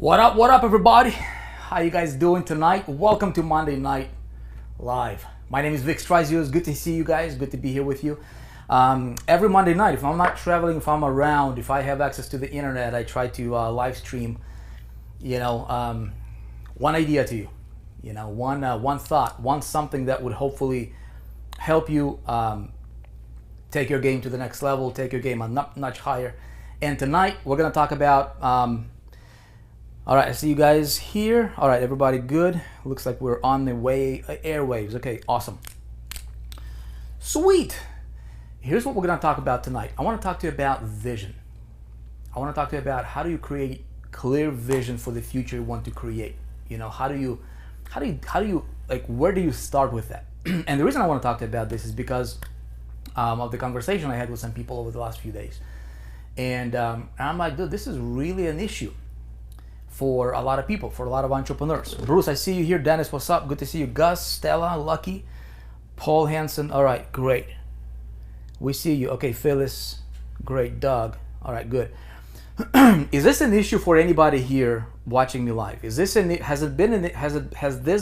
What up, everybody? How you guys doing tonight? Welcome to Monday Night Live. My name is Vic Strazios. Good to see you guys. Good to be here with you. Every Monday night, if I'm not traveling, if I'm around, if I have access to the internet, I try to live stream, one idea to you. One thought, one something that would hopefully help you take your game to the next level, take your game a notch higher. And tonight, we're going to talk about... all right, I see you guys here. All right, everybody good? Looks like we're on the way, airwaves. Okay, awesome. Sweet. Here's what we're gonna talk about tonight. I wanna talk to you about vision. I wanna talk to you about how do you create clear vision for the future you want to create. How do you, like, where do you start with that? And the reason I wanna talk to you about this is because of the conversation I had with some people over the last few days. And I'm like, dude, this is really an issue for a lot of people, for a lot of entrepreneurs. Bruce, I see you here. Dennis, what's up? Good to see you. Gus, Stella, Lucky, Paul Hansen. All right, great. We see you. Okay, Phyllis, great. Doug, all right, good. Is this an issue for anybody here watching me live? Has this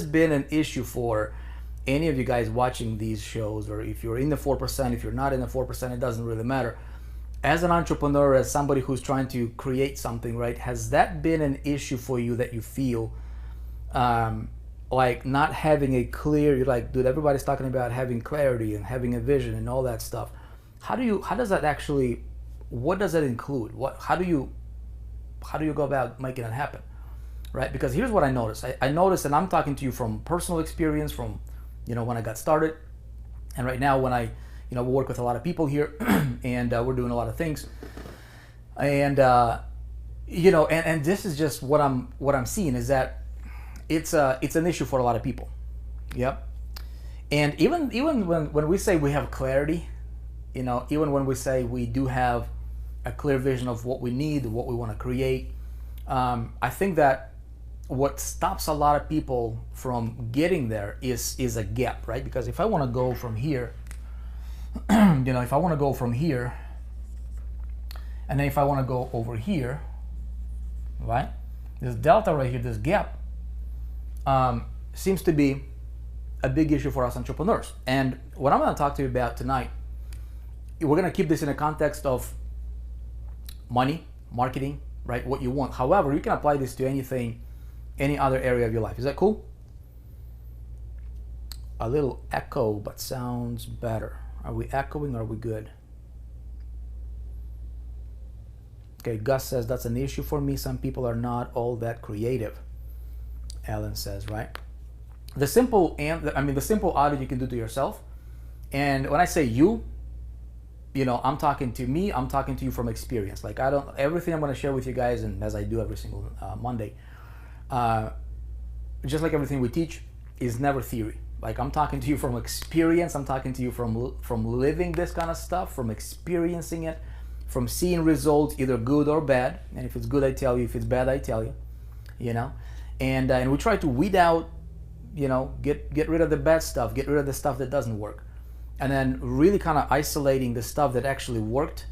been an issue for any of you guys watching these shows? Or if you're in the 4%, if you're not in the 4%, it doesn't really matter. As an entrepreneur, as somebody who's trying to create something, right, has that been an issue for you that you feel like not having a clear, you're like, dude, everybody's talking about having clarity and having a vision and all that stuff. How does that actually, what does that include? How do you go about making it happen, right? Because here's what I noticed. I noticed, and I'm talking to you from personal experience, from, when I got started, and right now when I we work with a lot of people here, and we're doing a lot of things, and and this is just what I'm seeing is that it's an issue for a lot of people. Yep. And even when we say we have clarity, even when we say we do have a clear vision of what we need, what we want to create, I think that what stops a lot of people from getting there is a gap, right? Because if I want to go from here, if I want to go from here, and then if I want to go over here, right? This delta right here, this gap, seems to be a big issue for us entrepreneurs. And what I'm going to talk to you about tonight, we're going to keep this in the context of money, marketing, right? What you want. However, you can apply this to anything, any other area of your life. Is that cool? A little echo, but sounds better. Are we echoing or are we good? Okay, Gus says that's an issue for me. Some people are not all that creative. Ellen says, right? The simple audit you can do to yourself. And when I say you, I'm talking to me, I'm talking to you from experience. Like everything I'm going to share with you guys, and as I do every single Monday, just like everything we teach, is never theory. Like I'm talking to you from experience. I'm talking to you from living this kind of stuff, from experiencing it, from seeing results, either good or bad. And if it's good, I tell you. If it's bad, I tell you. And we try to weed out, get rid of the bad stuff, get rid of the stuff that doesn't work, and then really kind of isolating the stuff that actually worked,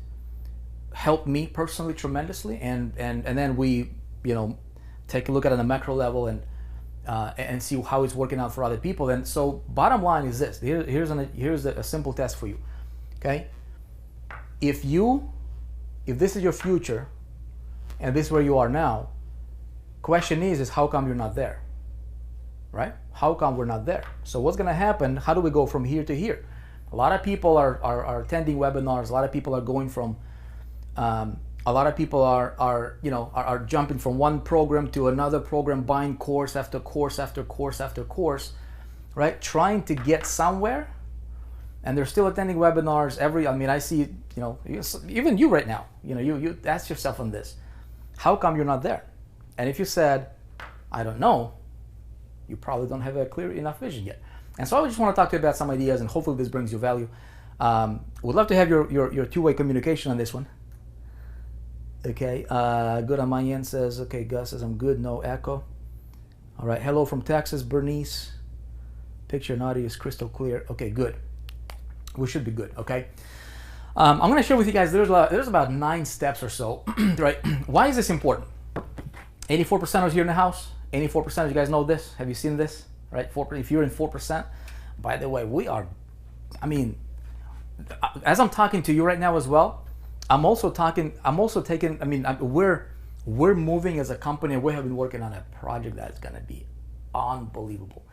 helped me personally tremendously. And then we, take a look at it on a macro level and see how it's working out for other people. And so bottom line is this. Here's a simple test for you. Okay? If this is your future and this is where you are now, question is how come you're not there? Right? How come we're not there? So what's going to happen? How do we go from here to here? A lot of people are attending webinars. A lot of people are going from a lot of people are jumping from one program to another program, buying course after course after course after course, right? Trying to get somewhere, and they're still attending webinars. I see, even you right now, you ask yourself on this, how come you're not there? And if you said, I don't know, you probably don't have a clear enough vision yet. And so I just want to talk to you about some ideas, and hopefully this brings you value. Would love to have your two-way communication on this one. Okay, good on my end says, okay, Gus says, I'm good, no echo. All right, hello from Texas, Bernice. Picture and audio is crystal clear. Okay, good. We should be good, okay? I'm going to share with you guys, there's about 9 steps or so, right? Why is this important? 84%ers here in the house. 84%, you guys know this. Have you seen this? Right? If you're in 4%, by the way, we are, I mean, as I'm talking to you right now as well, we're moving as a company, and we have been working on a project that's going to be unbelievable.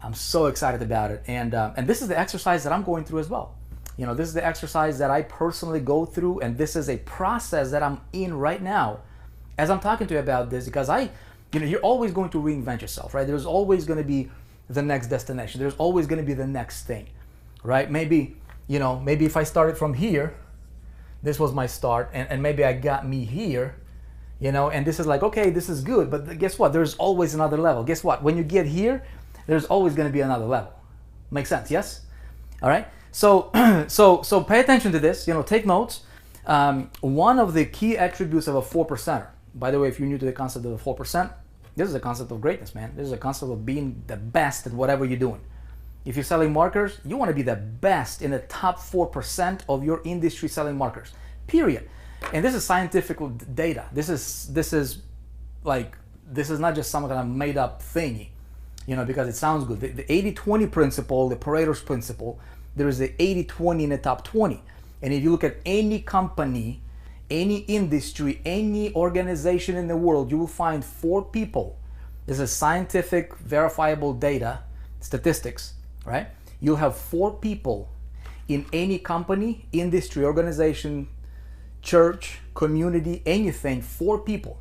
I'm so excited about it. And this is the exercise that I'm going through as well. You know, this is the exercise that I personally go through, and this is a process that I'm in right now as I'm talking to you about this, because you're always going to reinvent yourself, right? There's always going to be the next destination. There's always going to be the next thing, right? Maybe if I started from here, this was my start, and maybe I got me here, and this is like, okay, this is good, but guess what? There's always another level. Guess what? When you get here, there's always going to be another level. Make sense? Yes? All right. So pay attention to this. Take notes. One of the key attributes of a 4%er. By the way, if you're new to the concept of the 4%, this is a concept of greatness, man. This is a concept of being the best at whatever you're doing. If you're selling markers, you want to be the best in the top 4% of your industry selling markers. Period. And this is scientific data. This is not just some kind of made up thingy, because it sounds good. The 80-20 principle, the Pareto's principle, there is the 80-20 in the top 20. And if you look at any company, any industry, any organization in the world, you will find 4 people. This is scientific, verifiable data, statistics, right? You'll have 4 people in any company, industry, organization, church, community, anything, 4 people,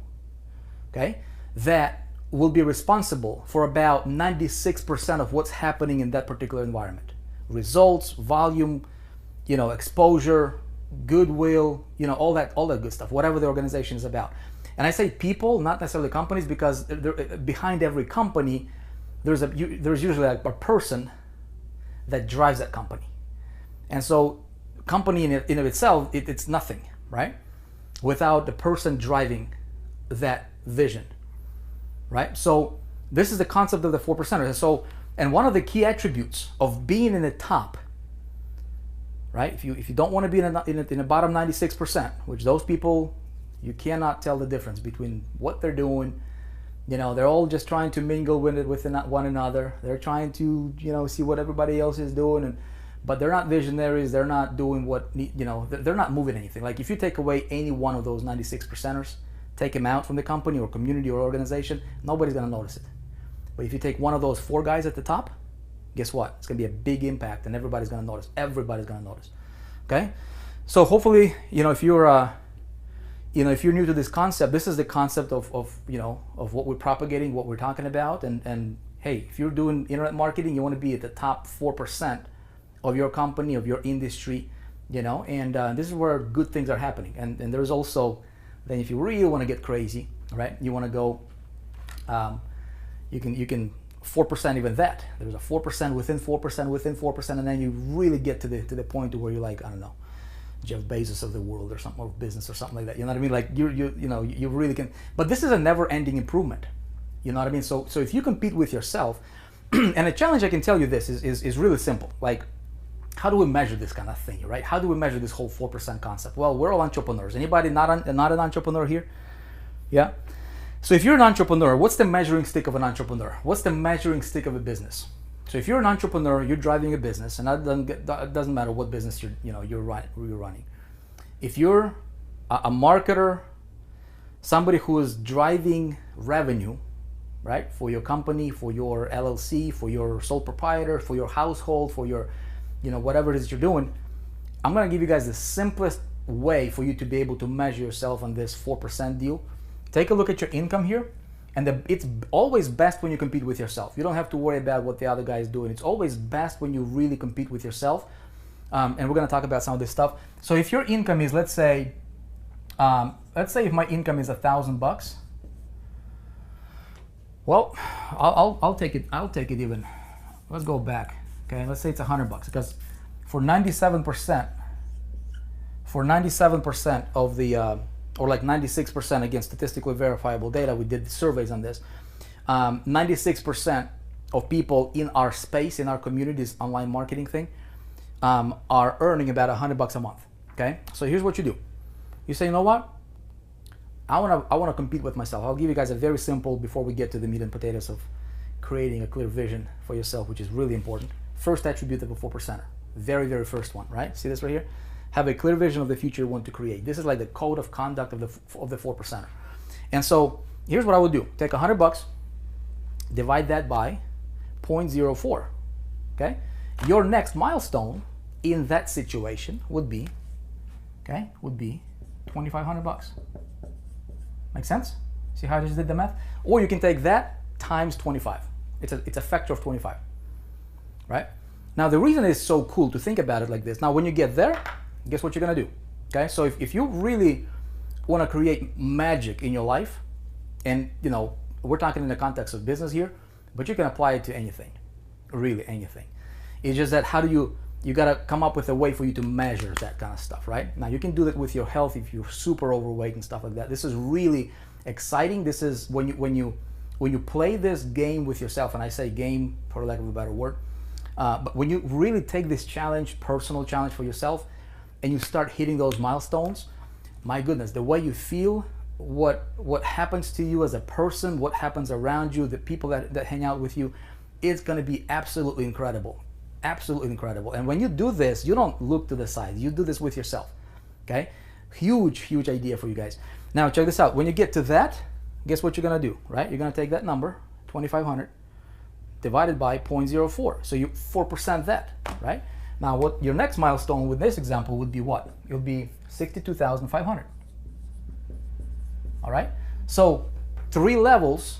okay, that will be responsible for about 96% of what's happening in that particular environment. Results, volume, exposure, goodwill, all that good stuff, whatever the organization is about. And I say people, not necessarily companies, because behind every company, there's usually a person that drives that company. And so company in of itself, it's nothing, right? Without the person driving that vision, right? So this is the concept of the 4%ers. So, and one of the key attributes of being in the top, right? If you don't want to be in the bottom 96%, which those people, you cannot tell the difference between what they're doing. They're all just trying to mingle with one another. They're trying to, see what everybody else is doing, but they're not visionaries. They're not doing they're not moving anything. Like if you take away any one of those 96%ers, take them out from the company or community or organization, nobody's gonna notice it. But if you take one of those 4 guys at the top, guess what? It's gonna be a big impact, and everybody's gonna notice. Everybody's gonna notice. Okay, so hopefully, if you're new to this concept, this is the concept of what we're propagating, what we're talking about, and hey, if you're doing internet marketing, you want to be at the top 4% of your company, of your industry, and this is where good things are happening. And there's also, then if you really want to get crazy, right? You want to go, you can 4% even that. There's a 4% within 4% within 4%, and then you really get to the point where you're like, I don't know, Jeff Bezos of the world or something, or business or something like that. You know what I mean? Like you really can. But this is a never-ending improvement. You know what I mean? So if you compete with yourself, and a challenge, I can tell you this is really simple. Like, how do we measure this kind of thing, right? How do we measure this whole 4% concept? Well, we're all entrepreneurs. Anybody not an entrepreneur here? Yeah. So if you're an entrepreneur, what's the measuring stick of an entrepreneur? What's the measuring stick of a business? So if you're an entrepreneur, you're driving a business, and that doesn't matter what business you're running. If you're a marketer, somebody who is driving revenue, right, for your company, for your LLC, for your sole proprietor, for your household, for your, whatever it is you're doing, I'm gonna give you guys the simplest way for you to be able to measure yourself on this 4% deal. Take a look at your income here. And it's always best when you compete with yourself. You don't have to worry about what the other guy is doing. It's always best when you really compete with yourself. And we're going to talk about some of this stuff. So if your income is, let's say if my income is $1,000, well, I'll take it. I'll take it even. Let's go back. Okay, let's say it's $100, because for 97% of the or like 96%, again, statistically verifiable data, we did surveys on this, 96% of people in our space, in our community's online marketing thing, are earning about $100 a month, okay? So here's what you do. You say, you know what? I wanna compete with myself. I'll give you guys a very simple, before we get to the meat and potatoes of creating a clear vision for yourself, which is really important. First attribute of a 4%er. Very, very first one, right? See this right here? Have a clear vision of the future you want to create. This is like the code of conduct of the 4%er. And so here's what I would do. Take $100, divide that by 0.04, okay? Your next milestone in that situation would be, okay, would be $2,500. Make sense? See how I just did the math? Or you can take that times 25. It's a factor of 25, right? Now the reason it's so cool to think about it like this, now when you get there, guess what you're gonna do, okay? So if you really wanna create magic in your life, and you know, we're talking in the context of business here, but you can apply it to anything, really anything. It's just that how do you gotta come up with a way for you to measure that kind of stuff, right? Now you can do that with your health if you're super overweight and stuff like that. This is really exciting. This is when you play this game with yourself, and I say game for lack of a better word, but when you really take this challenge, personal challenge for yourself, and you start hitting those milestones, my goodness, the way you feel, what happens to you as a person, what happens around you, the people that hang out with you, it's going to be absolutely incredible. Absolutely incredible. And when you do this, you don't look to the side. You do this with yourself. Okay? Huge idea for you guys. Now check this out. When you get to that, guess what you're going to do, right? You're going to take that number, 2,500, divided by 0.04. So you 4% that, right? Now what your next milestone with this example would be what? It would be 62,500. All right? So 3 levels.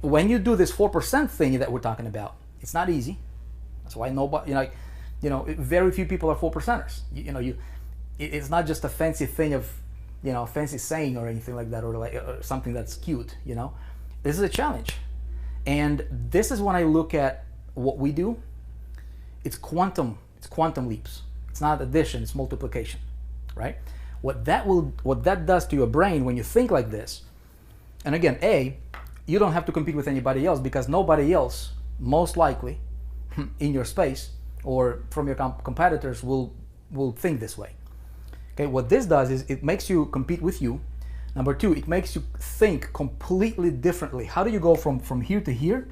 When you do this 4% thing that we're talking about, it's not easy. That's why nobody, very few people are 4%ers. It's not just a fancy thing of, fancy saying or anything like that, or something that's cute. This is a challenge, and this is when I look at what we do. It's quantum leaps. It's not addition. It's multiplication, right? What that does to your brain when you think like this, and again, you don't have to compete with anybody else, because nobody else, most likely, in your space or from your competitors will think this way. Okay, what this does is it makes you compete with you. Number 2, it makes you think completely differently. How do you go from here to here,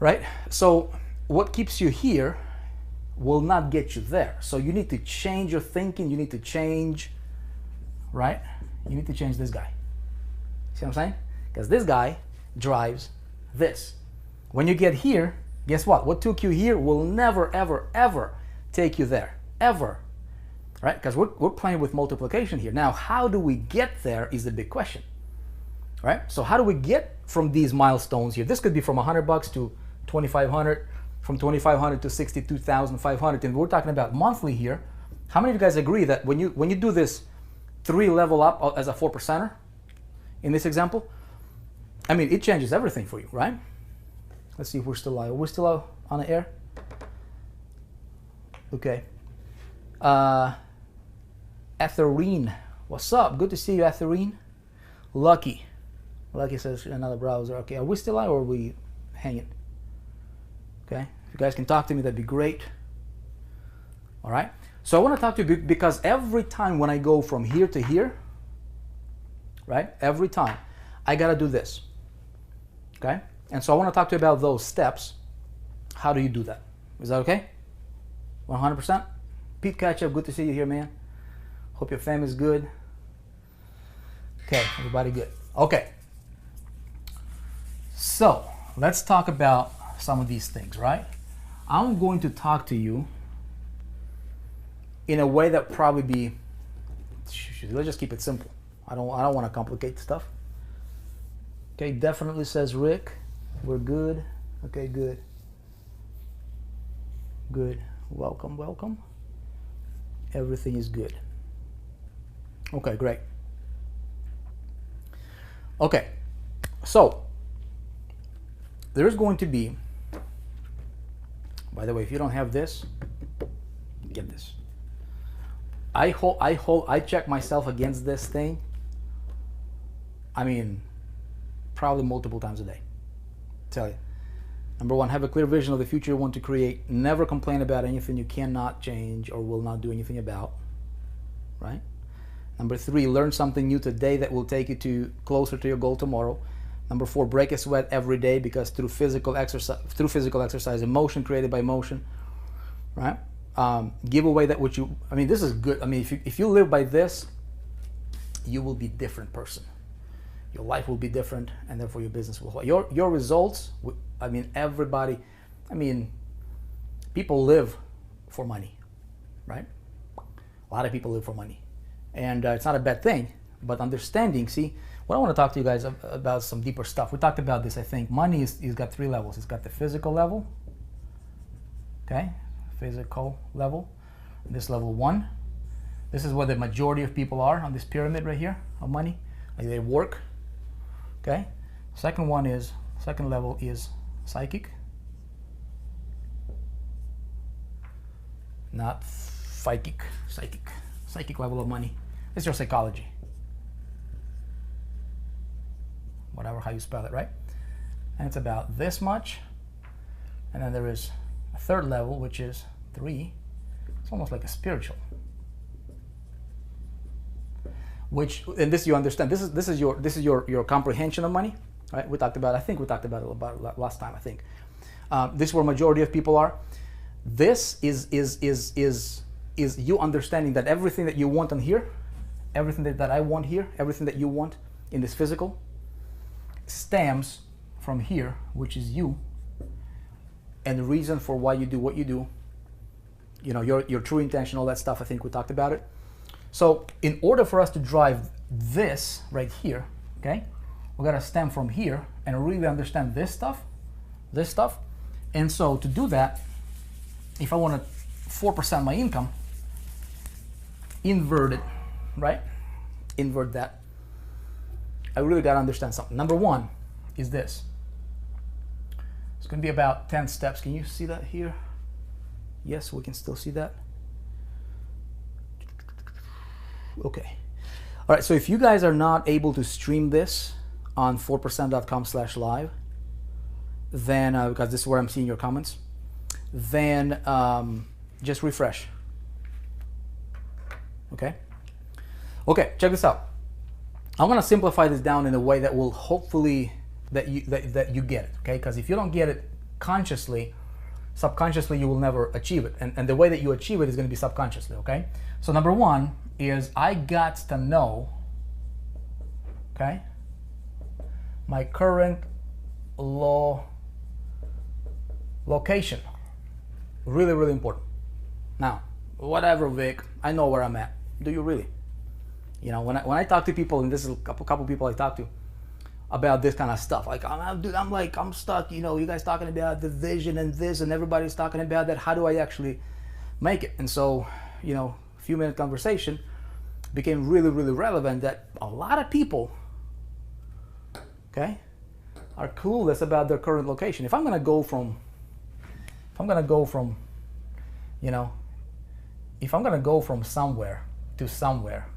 right? So what keeps you here will not get you there. So you need to change your thinking. You need to change, right? You need to change this guy. See what I'm saying? Because this guy drives this. When you get here, guess what? What took you here will never, ever, ever take you there. Ever. Right? Because we're playing with multiplication here. Now, how do we get there is the big question. Right? So how do we get from these milestones here? This could be from $100 to 2,500, from 2,500 to 62,500, and we're talking about monthly here. How many of you guys agree that when you do this 3 level up as a 4%er in this example, I mean, it changes everything for you, right? Let's see if we're still live. Are we still on the air? Okay. Etherine. What's up? Good to see you, Etherine. Lucky says another browser. Okay, are we still live or are we hanging? Okay. If you guys can talk to me, that'd be great. All right. So I want to talk to you because every time when I go from here to here, right? Every time I got to do this. Okay. And so I want to talk to you about those steps. How do you do that? Is that okay? 100%? Pete Ketchup, good to see you here, man. Hope your family's good. Okay, everybody good. Okay. So, let's talk about some of these things, right? I'm going to talk to you in a way that probably be, let's just keep it simple. I don't want to complicate stuff. Okay, definitely says Rick. We're good. Okay, good. Good. Welcome. Everything is good. Okay, great. Okay, so there's going to be, by the way, if you don't have this, get this. I check myself against this thing. I mean, probably multiple times a day. Tell you. Number 1, have a clear vision of the future you want to create. Never complain about anything you cannot change or will not do anything about. Right? Number 3, learn something new today that will take you closer to your goal tomorrow. Number 4, break a sweat every day, because through physical exercise, emotion created by motion, right? Give away that which you, this is good. If you live by this, you will be a different person. Your life will be different, and therefore your business will. Your results, everybody, people live for money, right? A lot of people live for money. And it's not a bad thing, but understanding, see, what I want to talk to you guys about some deeper stuff. We talked about this, I think. Money is got 3 levels. It's got the physical level, okay? Physical level. This level 1. This is where the majority of people are on this pyramid right here of money. Like they work, okay? Second level is psychic. Not psychic. Psychic level of money. It's your psychology. Whatever, how you spell it, right? And it's about this much. And then there is a 3rd level, which is 3. It's almost like a spiritual. And this you understand. This is your comprehension of money, right? I think we talked about it last time. I think this is where majority of people are. This is you understanding that everything that you want on here, everything that I want here, everything that you want in this physical, stems from here, which is you, and the reason for why you do what you do. Your true intention, all that stuff. I think we talked about it. So in order for us to drive this right here, okay, we gotta stem from here and really understand this stuff. And so to do that, if I want 4% my income, invert it, right? Invert that. I really gotta understand something. Number 1 is this. It's gonna be about 10 steps. Can you see that here? Yes, we can still see that. Okay. All right, so if you guys are not able to stream this on 4percent.com/live, then, because this is where I'm seeing your comments, then just refresh. Okay? Okay, check this out. I'm gonna simplify this down in a way that will hopefully, that you get it, okay? Because if you don't get it consciously, subconsciously you will never achieve it. And the way that you achieve it is gonna be subconsciously, okay? So number 1 is I got to know, okay, my current location. Really, really important. Now, whatever, Vic, I know where I'm at. Do you really? When I talk to people, and this is a couple people I talk to about this kind of stuff, like, I'm stuck, you guys talking about the vision and this, and everybody's talking about that. How do I actually make it? And so, few-minute conversation became really, really relevant, that a lot of people, okay, are clueless about their current location. If I'm gonna go from somewhere to somewhere,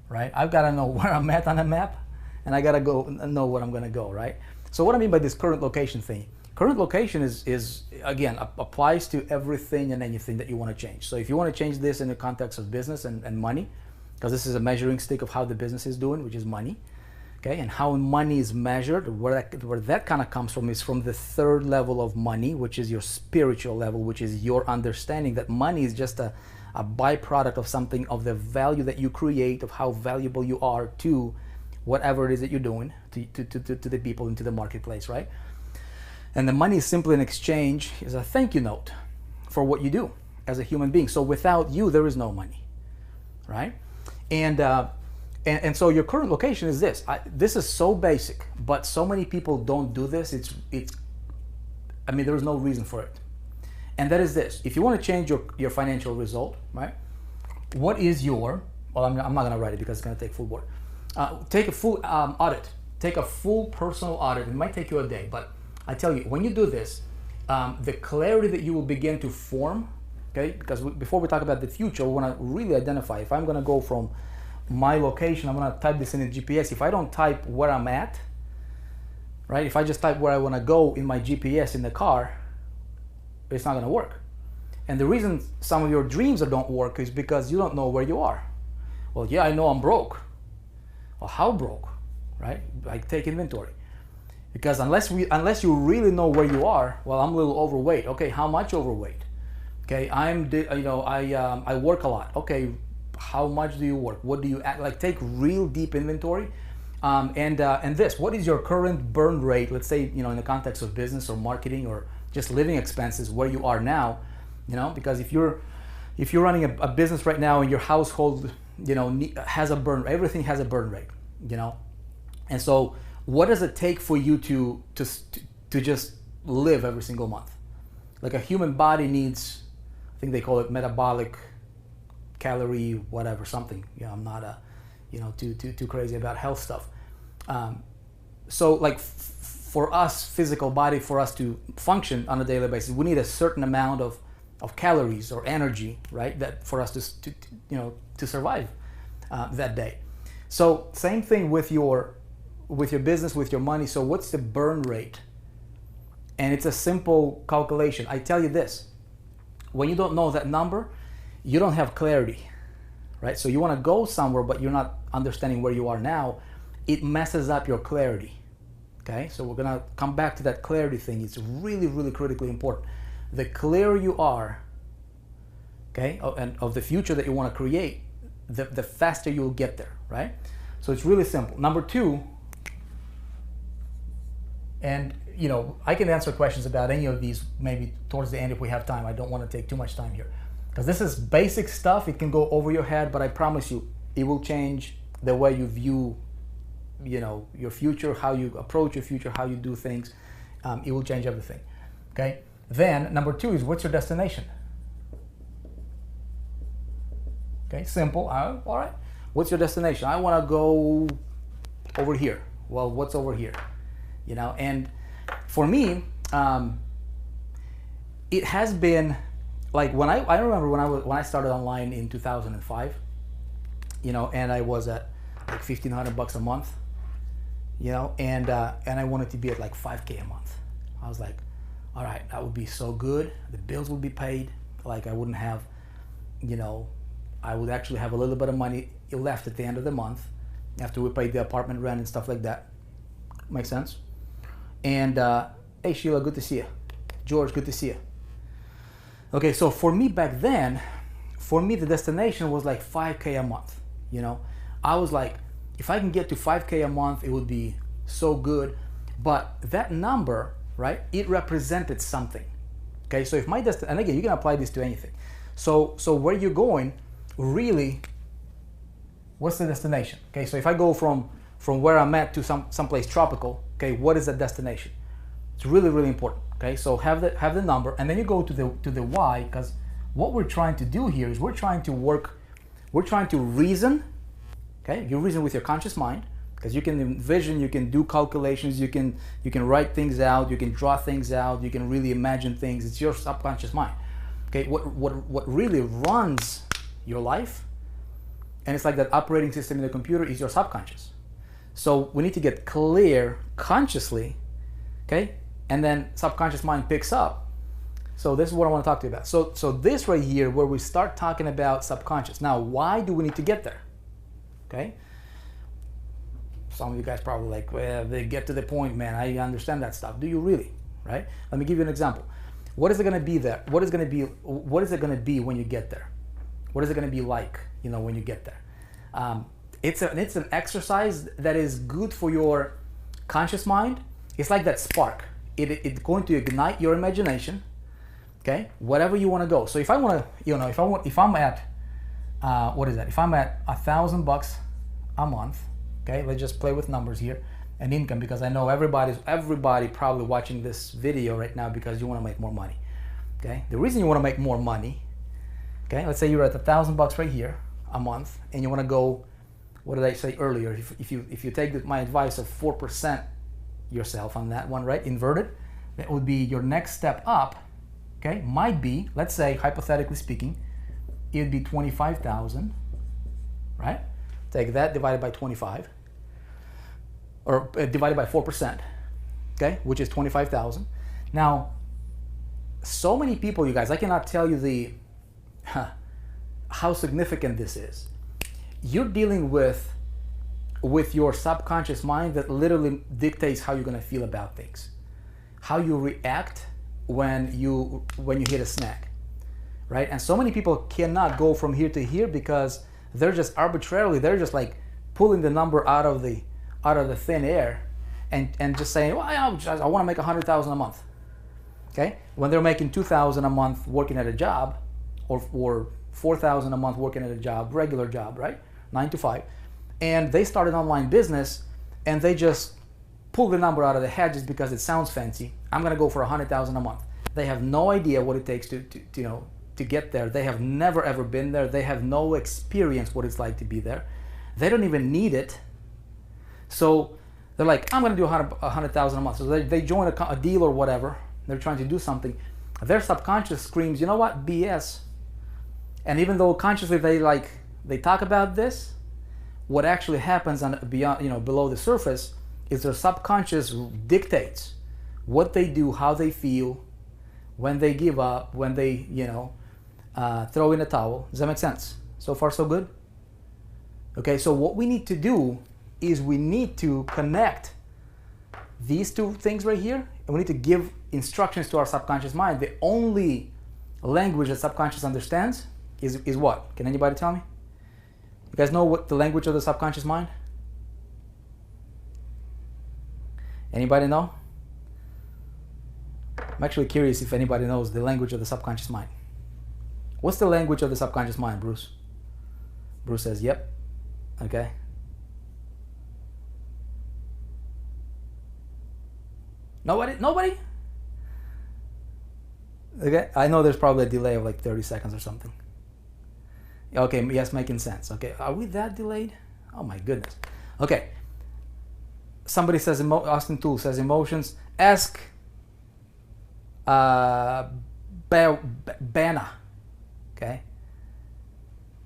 right? I've got to know where I'm at on a map, and I got to know where I'm gonna go, right? So what I mean by this current location thing, current location is again, applies to everything and anything that you want to change. So if you want to change this in the context of business and money, because this is a measuring stick of how the business is doing, which is money, okay, and how money is measured, where that kind of comes from is from the 3rd level of money, which is your spiritual level, which is your understanding that money is just a byproduct of something, of the value that you create, of how valuable you are to whatever it is that you're doing, to the people, into the marketplace, right? And the money is simply an exchange, is a thank you note for what you do as a human being. So without you, there is no money, right? And so your current location is this. This is so basic, but so many people don't do this. There's no reason for it. And that is this. If you want to change your financial result, right? What is your, well, I'm not going to write it because it's going to take full board. Take a full audit. Take a full personal audit. It might take you a day, but I tell you, when you do this, the clarity that you will begin to form, okay? Because before we talk about the future, we want to really identify. If I'm going to go from my location, I'm going to type this in the GPS. If I don't type where I'm at, right? If I just type where I want to go in my GPS in the car, it's not going to work. And the reason some of your dreams don't work is because you don't know where you are. Well, yeah, I know I'm broke. Well, how broke, right? Like, take inventory. Because unless you really know where you are, well, I'm a little overweight. Okay, how much overweight? Okay, I work a lot. Okay, how much do you work? What do you act like? Take real deep inventory. And this, what is your current burn rate? Let's say, in the context of business or marketing or just living expenses, where you are now, because if you're running a business right now and your household, has a burn, everything has a burn rate, and so what does it take for you to just live every single month? Like a human body needs, I think they call it metabolic calorie, whatever, something. I'm not too crazy about health stuff. So like for us, physical body, for us to function on a daily basis, we need a certain amount of calories or energy, right? That for us to survive that day. So same thing with your business, with your money. So what's the burn rate? And it's a simple calculation. I tell you this, when you don't know that number, you don't have clarity, right? So you want to go somewhere, but you're not understanding where you are now. It messes up your clarity, okay? So we're going to come back to that clarity thing. It's really, really critically important. The clearer you are, okay, and of the future that you want to create, the faster you'll get there, right? So it's really simple. Number two, and I can answer questions about any of these maybe towards the end if we have time. I don't want to take too much time here because this is basic stuff. It can go over your head, but I promise you it will change the way you view your future, how you approach your future, how you do things. It will change everything. Okay. Then number two is, what's your destination? Okay, simple. All right. What's your destination? I want to go over here. Well, what's over here? And for me, it has been like when I remember when I started online in 2005, and I was at like $1,500 a month, and I wanted to be at like 5K a month. I was like, all right, that would be so good. The bills would be paid. Like I wouldn't have, I would actually have a little bit of money left at the end of the month after we paid the apartment rent and stuff like that. Makes sense? And hey Sheila, good to see you. George, good to see you. Okay, so for me back then, the destination was like 5K a month. I was like, if I can get to 5K a month, it would be so good. But that number, right, it represented something. Okay, so if my destination, and again, you can apply this to anything. So where you're going, really, what's the destination? Okay, so if I go from where I'm at to someplace tropical, okay, what is that destination? It's really, really important. Okay, so have the number, and then you go to the why, because what we're trying to do here is we're trying to reason. Okay, you reason with your conscious mind, because you can envision, you can do calculations, you can write things out, you can draw things out, you can really imagine things. It's your subconscious mind. Okay, what really runs your life, and it's like that operating system in the computer, is your subconscious. So we need to get clear consciously, okay, and then subconscious mind picks up. So this is what I want to talk to you about. So this right here, where we start talking about subconscious. Now, why do we need to get there? Okay. Some of you guys probably like, well, they get to the point, man. I understand that stuff. Do you really? Right? Let me give you an example. What is it going to be there? What is it going to be when you get there? What is it going to be like, when you get there? It's an exercise that is good for your conscious mind. It's like that spark. It's going to ignite your imagination. Okay, whatever you want to go. So if I want to, if I'm at, what is that? If I'm at $1,000 a month, okay, let's just play with numbers here, and income, because I know everybody probably watching this video right now because you want to make more money. Okay, the reason you want to make more money, okay, let's say you're at $1,000 right here a month, and you want to go, what did I say earlier? If you take my advice of 4% yourself on that one, right, inverted, that would be your next step up. Okay, might be, let's say, hypothetically speaking, it would be 25,000, right? Take that divided by 25, or divided by 4%, okay, which is 25,000. Now, so many people, you guys, I cannot tell you how significant this is. you're dealing with your subconscious mind that literally dictates how you're going to feel about things, how you react when you hit a snag, right? And so many people cannot go from here to here because they're just arbitrarily, they're just like pulling the number out of the thin air and just saying, well, I want to make 100,000 a month. Okay, when they're making 2,000 a month working at a job, or 4,000 a month working at a job, regular job, right, 9 to 5, and they start an online business and they just pull the number out of the hat just because it sounds fancy. I'm gonna go for 100,000 a month. They have no idea what it takes to get there. They have never ever been there. They have no experience what it's like to be there. They don't even need it. So they're like, I'm gonna do 100,000 a month. So they join a deal or whatever. They're trying to do something. Their subconscious screams, you know what, BS. And even though consciously they talk about this, what actually happens below the surface is their subconscious dictates what they do, how they feel, when they give up, when they throw in a towel. Does that make sense? So far so good? Okay, so what we need to do is we need to connect these two things right here, and we need to give instructions to our subconscious mind. The only language that subconscious understands is what? Can anybody tell me? You guys know what the language of the subconscious mind? Anybody know? I'm actually curious if anybody knows the language of the subconscious mind. What's the language of the subconscious mind, Bruce? Bruce says, yep. Okay. Nobody? Okay, I know there's probably a delay of like 30 seconds or something. Okay, yes, making sense. Okay, are we that delayed? Oh my goodness. Okay. Somebody says, Austin Toole says emotions. Ask Bana. Okay?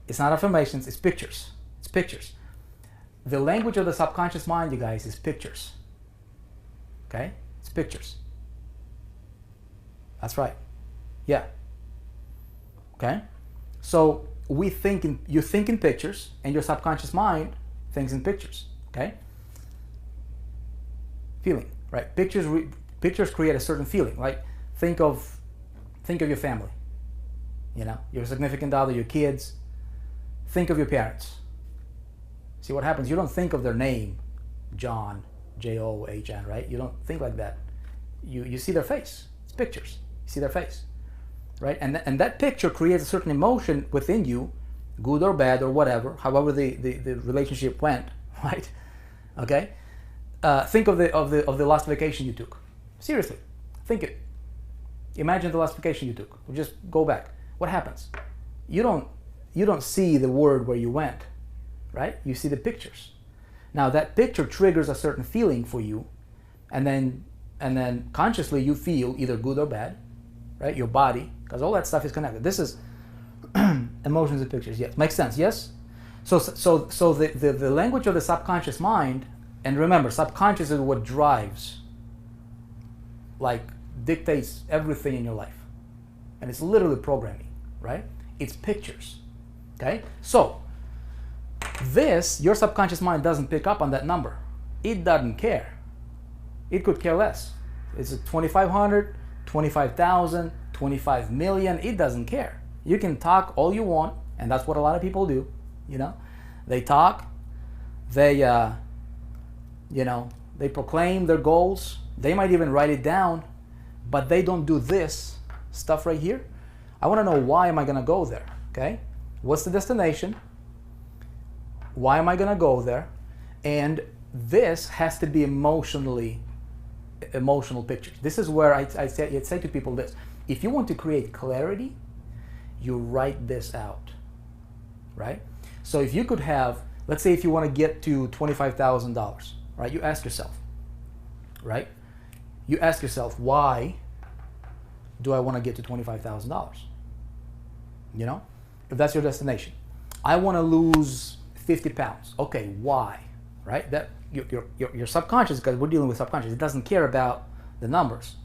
It's not affirmations, it's pictures. It's pictures. The language of the subconscious mind, you guys, is pictures. Okay? It's pictures. That's right. Yeah. Okay? So you think in pictures, and your subconscious mind thinks in pictures. Okay? Feeling, right? Pictures create a certain feeling. Like think of your family. Your significant other, your kids. Think of your parents. See what happens? You don't think of their name, John, John, right? You don't think like that. You see their face. It's pictures. You see their face, right? And that picture creates a certain emotion within you, good or bad or whatever, however the relationship went, right? Okay. Think of the last vacation you took. Seriously, think it. Imagine the last vacation you took. We'll just go back. What happens? You don't see the word where you went, right? You see the pictures. Now that picture triggers a certain feeling for you, and then consciously you feel either good or bad, right? Your body, because all that stuff is connected. This is emotions and pictures. Yes, makes sense. Yes. So the language of the subconscious mind, and remember, subconscious is what drives, like dictates everything in your life, and it's literally programming, right? It's pictures. Okay, so your subconscious mind doesn't pick up on that number. It doesn't care. It could care less. It's 2,500, 25,000, 25 million. It doesn't care. You can talk all you want, and that's what a lot of people do. They talk. They they proclaim their goals. They might even write it down, but they don't do this stuff right here. I want to know, why am I going to go there? Okay, what's the destination? Why am I going to go there? And this has to be emotional pictures. This is where I say to people this: if you want to create clarity, you write this out, right? So if you could have, let's say if you want to get to $25,000, right? You ask yourself, right? You ask yourself, why do I want to get to $25,000? If that's your destination. I want to lose 50 pounds. Okay, why? Right? That your subconscious, because we're dealing with subconscious, it doesn't care about the numbers.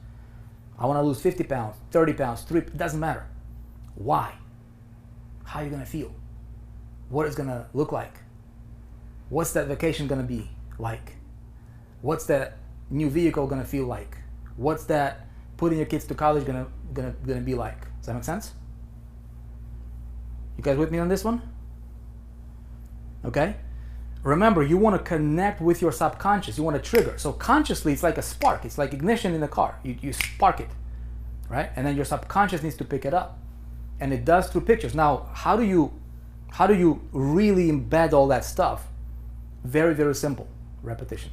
I want to lose 50 pounds, 30 pounds, it doesn't matter. Why? How are you going to feel? what it's gonna look like. What's that vacation gonna be like? What's that new vehicle gonna feel like? What's that putting your kids to college gonna be like? Does that make sense? You guys with me on this one? Okay? Remember, you want to connect with your subconscious. You want to trigger. So consciously, it's like a spark. It's like ignition in the car. You spark it, right? And then your subconscious needs to pick it up. And it does through pictures. Now, how do you really embed all that stuff? Very, very simple. Repetition.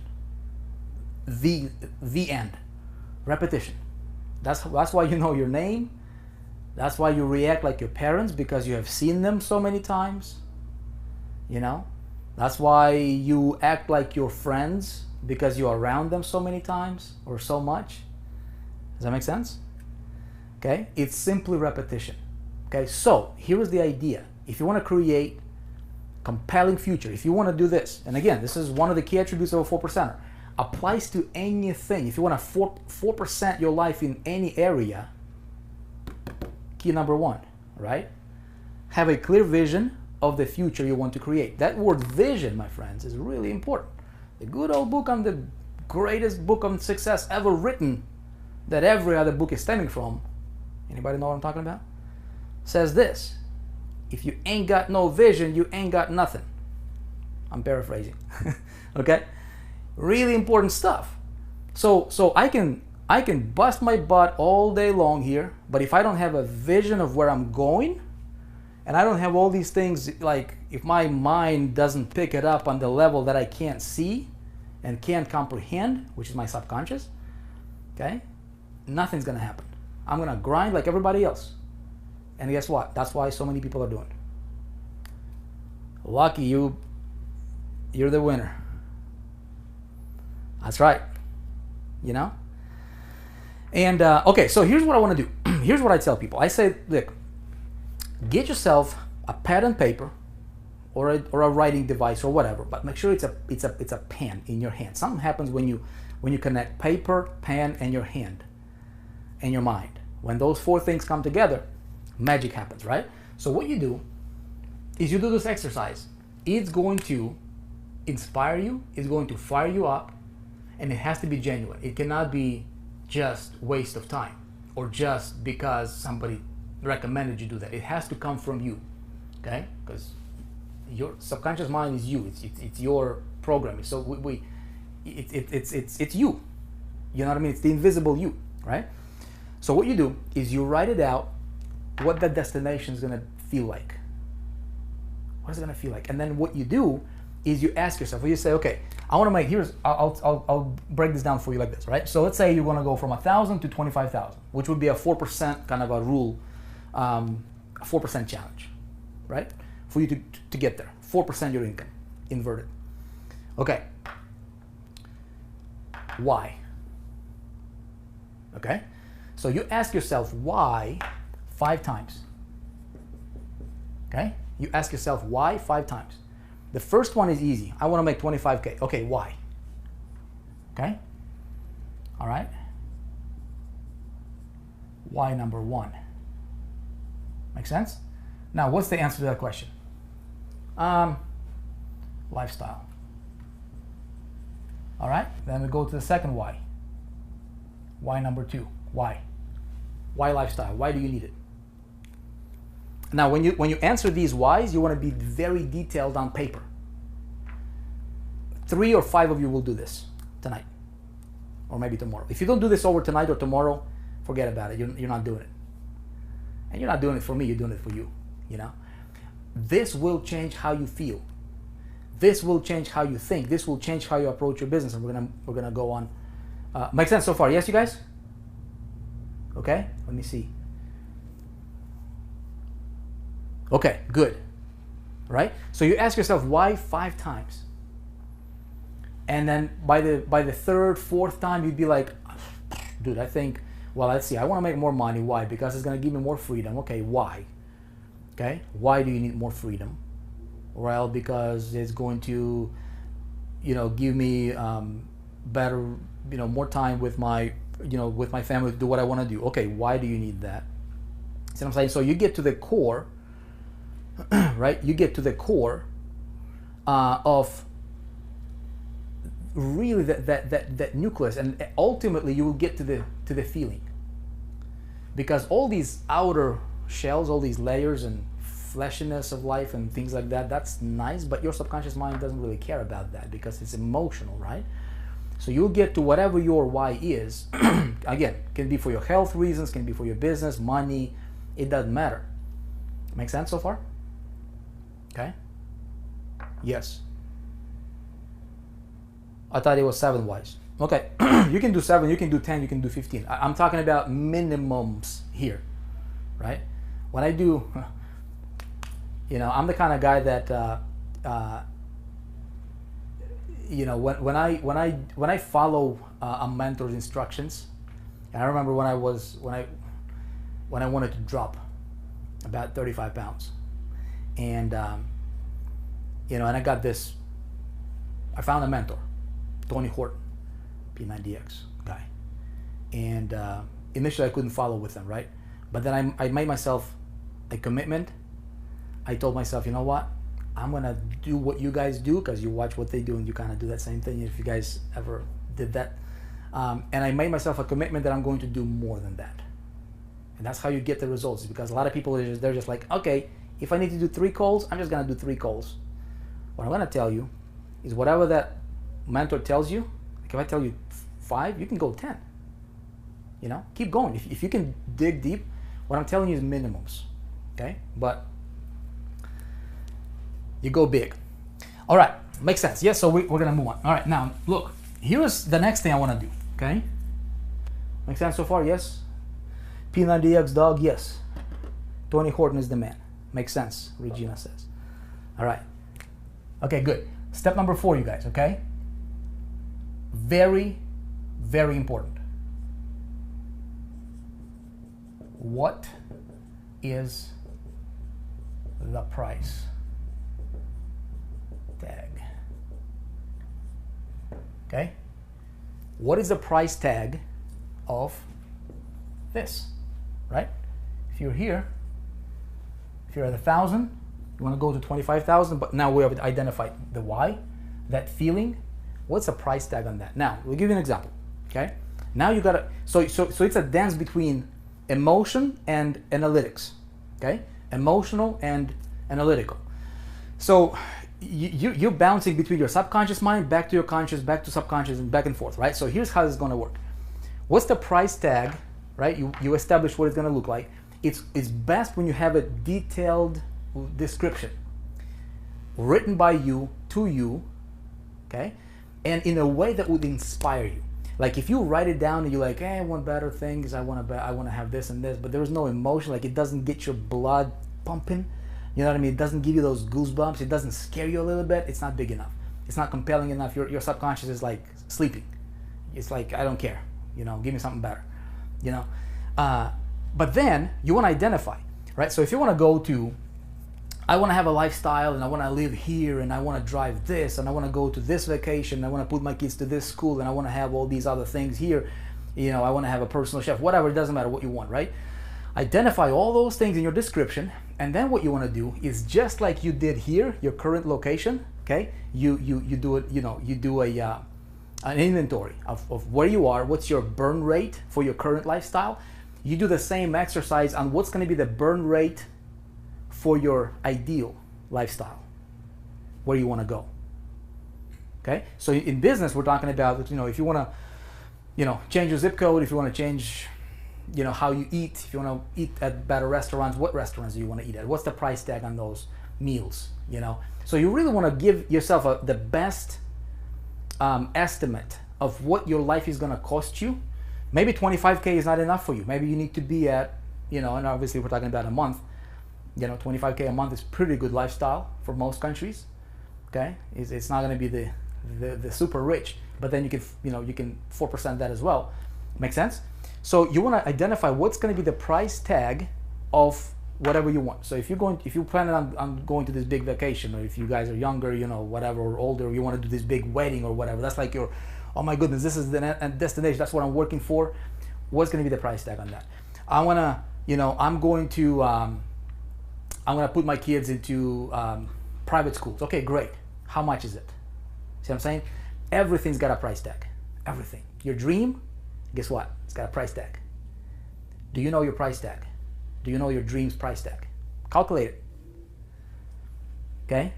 The end. Repetition. That's why you know your name. That's why you react like your parents, because you have seen them so many times. You know? That's why you act like your friends, because you're around them so many times or so much. Does that make sense? Okay? It's simply repetition. Okay? So, here is the idea. If you want to create compelling future, if you want to do this, and again, this is one of the key attributes of a 4%er, applies to anything. If you want to 4% your life in any area, key number one, right? Have a clear vision of the future you want to create. That word vision, my friends, is really important. The good old book on the greatest book on success ever written, that every other book is stemming from, anybody know what I'm talking about? Says this: if you ain't got no vision, you ain't got nothing. I'm paraphrasing. Okay? Really important stuff. So I can bust my butt all day long here, but if I don't have a vision of where I'm going, and I don't have all these things, like if my mind doesn't pick it up on the level that I can't see and can't comprehend, which is my subconscious, okay, nothing's gonna happen. I'm gonna grind like everybody else. And guess what? That's why so many people are doing it. Lucky you, you're the winner. That's right. You know? And okay, so here's what I want to do. Here's what I tell people. I say, look, get yourself a pad and paper, or a writing device or whatever, but make sure it's a pen in your hand. Something happens when you connect paper, pen, and your hand and your mind. When those four things come together, magic happens, right? So what you do is you do this exercise. It's going to inspire you, it's going to fire you up, and it has to be genuine. It cannot be just waste of time or just because somebody recommended you do that. It has to come from you, okay? Because your subconscious mind is you. It's your programming. So it's you. You know what I mean? It's the invisible you, right? So what you do is you write it out, what that destination is gonna feel like. What is it gonna feel like? And then what you do is you ask yourself, or you say, okay, I want to make, I'll break this down for you like this, right? So let's say you want to go from 1,000 to 25,000, which would be a 4% kind of a rule, a 4% challenge, right? For you to get there, 4% your income, inverted. Okay. Why? Okay. So you ask yourself why 5 times. Okay. You ask yourself why 5 times. The first one is easy. I want to make 25K. Okay, why? Okay? All right? Why number 1? Make sense? Now, what's the answer to that question? Lifestyle. All right? Then we go to the second why. Why number 2? Why? Why lifestyle? Why do you need it? Now, when you answer these whys, you want to be very detailed on paper. 3 or 5 of you will do this tonight, or maybe tomorrow. If you don't do this over tonight or tomorrow, forget about it. You're not doing it. And you're not doing it for me, you're doing it for you, you know? This will change how you feel. This will change how you think. This will change how you approach your business, and we're gonna go on. Make sense so far? Yes, you guys? Okay, let me see. Okay, good. Right? So you ask yourself why 5 times. And then by the 3rd, 4th time, you'd be like, dude, I think, well, let's see, I want to make more money. Why? Because it's going to give me more freedom. Okay, why? Okay, why do you need more freedom? Well, because it's going to, give me better, more time with my, with my family to do what I want to do. Okay, why do you need that? See what I'm saying? So you get to the core right? You get to the core of really that nucleus, and ultimately you will get to the feeling. Because all these outer shells, all these layers and fleshiness of life and things like that, that's nice, but your subconscious mind doesn't really care about that because it's emotional, right? So you'll get to whatever your why is. Again, can be for your health reasons, can be for your business, money, it doesn't matter. Make sense so far? Okay? Yes. I thought it was 7 whys. Okay, you can do 7, you can do 10, you can do 15. I'm talking about minimums here, right? When I do, you know, I'm the kind of guy that, you know, when I follow a mentor's instructions, and I remember when I wanted to drop about 35 pounds, and you know, and I got this, I found a mentor, Tony Horton, P90X guy, and initially I couldn't follow with him, right? But then I made myself a commitment. I told myself, you know what, I'm gonna do what you guys do, because you watch what they do and you kind of do that same thing, if you guys ever did that. And I made myself a commitment that I'm going to do more than that. And that's how you get the results, because a lot of people, they're just like, okay, if I need to do 3 calls, I'm just gonna do 3 calls. What I'm gonna tell you is whatever that mentor tells you, like if I tell you 5, you can go 10. You know, keep going. If you can dig deep, what I'm telling you is minimums, okay? But you go big. All right, makes sense. Yes, so we're gonna move on. All right, now look, here's the next thing I wanna do, okay? Make sense so far? Yes? P90X dog, yes. Tony Horton is the man. Makes sense, Regina says. All right. Okay, good. Step number 4, you guys, okay? Very, very important. What is the price tag? Okay? What is the price tag of this, right? If you're here, if you're at 1,000, you want to go to 25,000, but now we have identified the why, that feeling. What's the price tag on that? Now, we'll give you an example, okay? Now you gotta, so it's a dance between emotion and analytics, okay? Emotional and analytical. So you're bouncing between your subconscious mind, back to your conscious, back to subconscious, and back and forth, right? So here's how it's gonna work. What's the price tag, right? You establish what it's gonna look like. It's best when you have a detailed description written by you, to you, okay? And in a way that would inspire you. Like if you write it down and you're like, hey, I want better things, I want to have this and this, but there's no emotion, like it doesn't get your blood pumping, you know what I mean? It doesn't give you those goosebumps, it doesn't scare you a little bit, it's not big enough. It's not compelling enough. Your subconscious is like sleeping. It's like, I don't care, you know, give me something better, you know? But then you want to identify, right? So if you want to go to, I want to have a lifestyle and I want to live here and I want to drive this and I want to go to this vacation and I want to put my kids to this school and I want to have all these other things here, you know, I want to have a personal chef, whatever, it doesn't matter what you want, right? Identify all those things in your description, and then what you want to do is just like you did here, your current location, okay? You do it, you know, you do an inventory of where you are, what's your burn rate for your current lifestyle. You do the same exercise on what's going to be the burn rate for your ideal lifestyle, where you want to go. Okay, so in business, we're talking about, you know, if you want to, you know, change your zip code, if you want to change, you know, how you eat, if you want to eat at better restaurants, what restaurants do you want to eat at? What's the price tag on those meals? You know, so you really want to give yourself the best estimate of what your life is going to cost you. Maybe 25K is not enough for you. Maybe you need to be at, you know, and obviously we're talking about a month. You know, 25K a month is pretty good lifestyle for most countries. Okay, it's not going to be the super rich, but then you can, you know, you can 4% that as well. Make sense? So you want to identify what's going to be the price tag of whatever you want. So if you're planning on going to this big vacation, or if you guys are younger, you know, whatever, or older, you want to do this big wedding or whatever, that's like your, oh my goodness, this is the destination, that's what I'm working for. What's going to be the price tag on that? I want to, you know, I'm going to I'm going to put my kids into private schools. Okay, great. How much is it? See what I'm saying? Everything's got a price tag. Everything. Your dream, guess what? It's got a price tag. Do you know your price tag? Do you know your dream's price tag? Calculate it. Okay?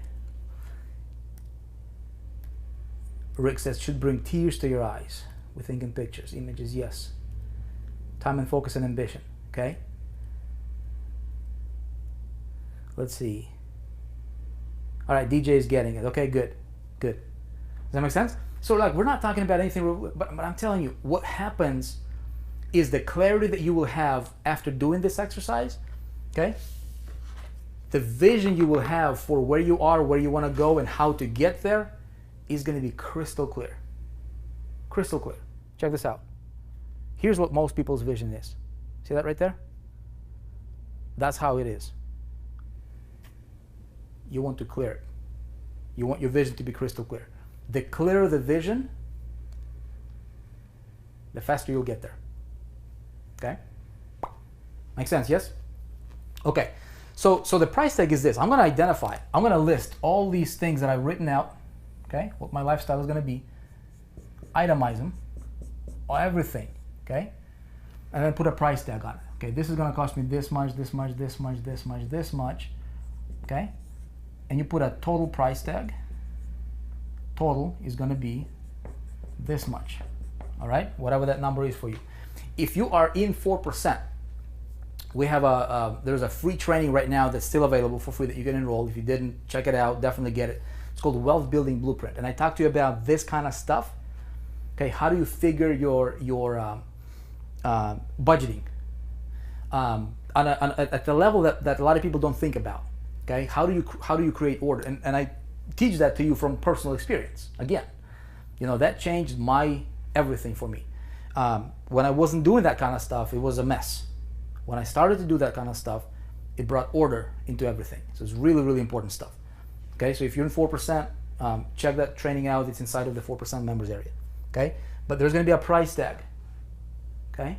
Rick says, should bring tears to your eyes. We think in pictures, images, yes. Time and focus and ambition. Okay? Let's see. All right, DJ is getting it. Okay, good. Good. Does that make sense? So like, we're not talking about anything, but I'm telling you, what happens is the clarity that you will have after doing this exercise, okay? The vision you will have for where you are, where you want to go, and how to get there is going to be crystal clear. Crystal clear. Check this out. Here's what most people's vision is. See that right there? That's how it is. You want to clear it. You want your vision to be crystal clear. The clearer the vision, the faster you'll get there. Okay? Makes sense, yes? Okay. So the price tag is this. I'm going to identify, I'm going to list all these things that I've written out, okay? What my lifestyle is going to be. Itemize them, everything, okay? And then put a price tag on it. Okay, this is going to cost me this much, this much, this much, this much, this much, okay? And you put a total price tag. Total is going to be this much, all right? Whatever that number is for you. If you are in 4%, we have there's a free training right now that's still available for free that you can enroll. If you didn't, check it out, definitely get it. It's called Wealth Building Blueprint. And I talk to you about this kind of stuff. Okay, how do you figure your budgeting at the level that a lot of people don't think about? Okay, how do you create order? And I teach that to you from personal experience. Again, you know, that changed my everything for me. When I wasn't doing that kind of stuff, it was a mess. When I started to do that kind of stuff, it brought order into everything. So it's really, really important stuff. Okay, so if you're in 4%, check that training out. It's inside of the 4% members area. Okay, but there's going to be a price tag. Okay,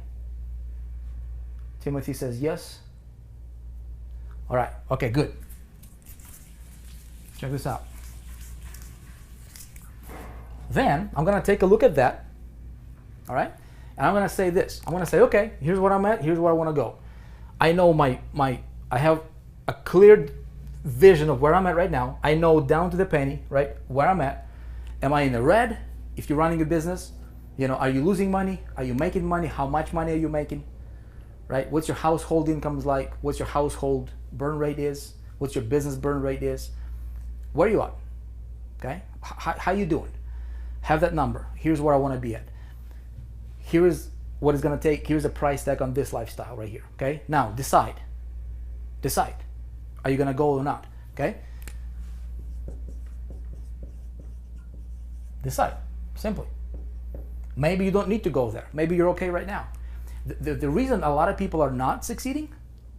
Timothy says yes. All right, okay, good. Check this out. Then I'm going to take a look at that. All right, and I'm going to say this. I'm going to say, okay, here's what I'm at. Here's where I want to go. I know I have a clear vision of where I'm at right now. I know down to the penny, right, where I'm at. Am I in the red? If you're running a business, you know, are you losing money? Are you making money? How much money are you making? Right? What's your household income like? What's your household burn rate is? What's your business burn rate is? Where are you at? Okay? How you doing? Have that number. Here's where I want to be at. Here is what it's going to take. Here's a price tag on this lifestyle right here. Okay? Now, decide. Decide. Are you going to go or not? Okay? Decide. Simply. Maybe you don't need to go there. Maybe you're okay right now. The reason a lot of people are not succeeding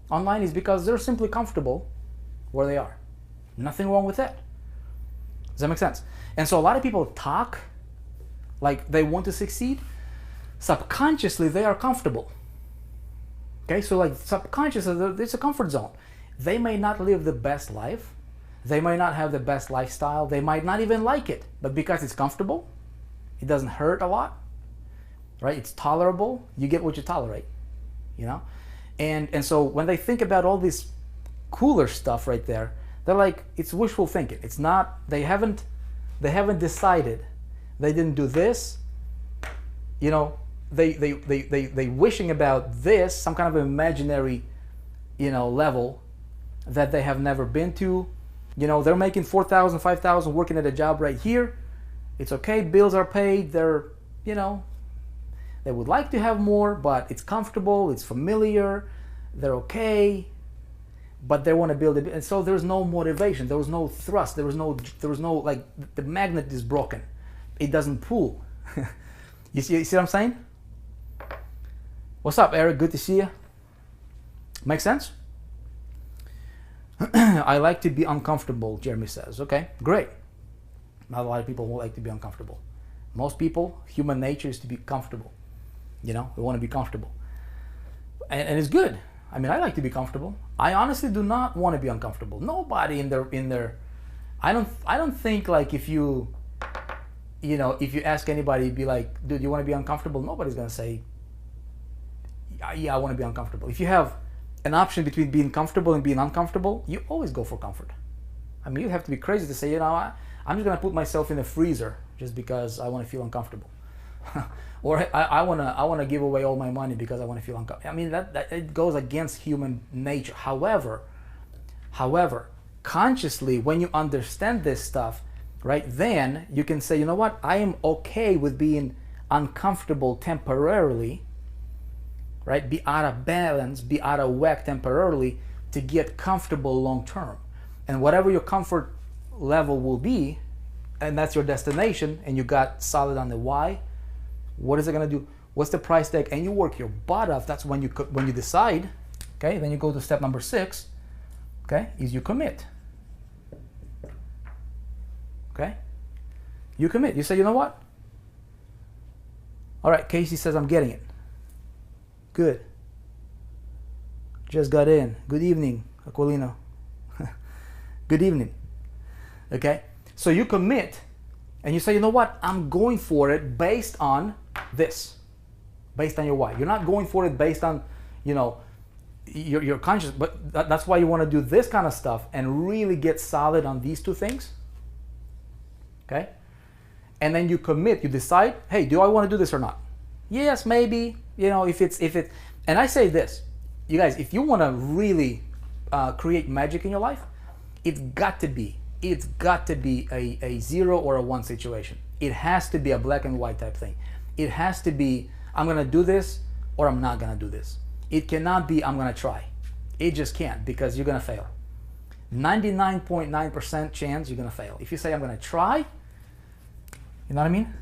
online is because they're simply comfortable where they are. Nothing wrong with that. Does that make sense? And so a lot of people talk like they want to succeed. Subconsciously, they are comfortable. Okay, so like subconsciously, it's a comfort zone. They may not live the best life. They might not have the best lifestyle. They might not even like it. But because it's comfortable, it doesn't hurt a lot, right? It's tolerable. You get what you tolerate, you know? And so when they think about all this cooler stuff right there, they're like, it's wishful thinking. It's not, they haven't decided. They didn't do this, you know, they wishing about this, some kind of imaginary, you know, level that they have never been to. You know, they're making 4,000, 5,000 working at a job right here. It's okay, bills are paid, they're, you know, they would like to have more, but it's comfortable, it's familiar, they're okay, but they want to build it. And so there's no motivation, there was no thrust, there was no like, the magnet is broken. It doesn't pull. You see what I'm saying? What's up, Eric? Good to see you. Make sense? I like to be uncomfortable, Jeremy says. Okay, great. Not a lot of people who like to be uncomfortable. Most people, human nature is to be comfortable. You know, we want to be comfortable. And it's good. I mean, I like to be comfortable. I honestly do not want to be uncomfortable. Nobody in their I don't think like if you ask anybody, be like, dude, you want to be uncomfortable? Nobody's gonna say, yeah, I want to be uncomfortable. If you have an option between being comfortable and being uncomfortable, you always go for comfort. I mean, you have to be crazy to say, I'm just gonna put myself in the freezer just because I want to feel uncomfortable. Or I wanna give away all my money because I want to feel uncomfortable. I mean, that it goes against human nature. However, consciously, when you understand this stuff, right, then you can say, you know what, I am okay with being uncomfortable temporarily, right? Be out of balance, be out of whack temporarily to get comfortable long term. And whatever your comfort level will be, and that's your destination, and you got solid on the why, what is it gonna do? What's the price tag? And you work your butt off. That's when you decide. Okay, then you go to step number 6. Okay, is you commit. Okay, you commit. You say, you know what? All right, Casey says I'm getting it. Good. Just got in. Good evening, Aquilino. Good evening. Okay, so you commit, and you say, you know what? I'm going for it based on this, based on your why. You're not going for it based on, your conscious, but that's why you want to do this kind of stuff and really get solid on these 2 things. Okay, and then you commit. You decide, hey, do I want to do this or not? Yes, maybe. If it. And I say this, you guys, if you want to really create magic in your life, it's got to be a 0 or a 1 situation. It has to be a black and white type thing. It has to be, I'm gonna do this or I'm not gonna do this. It cannot be, I'm gonna try. It just can't, because you're gonna fail. 99.9% chance you're gonna fail. If you say I'm gonna try, you know what I mean?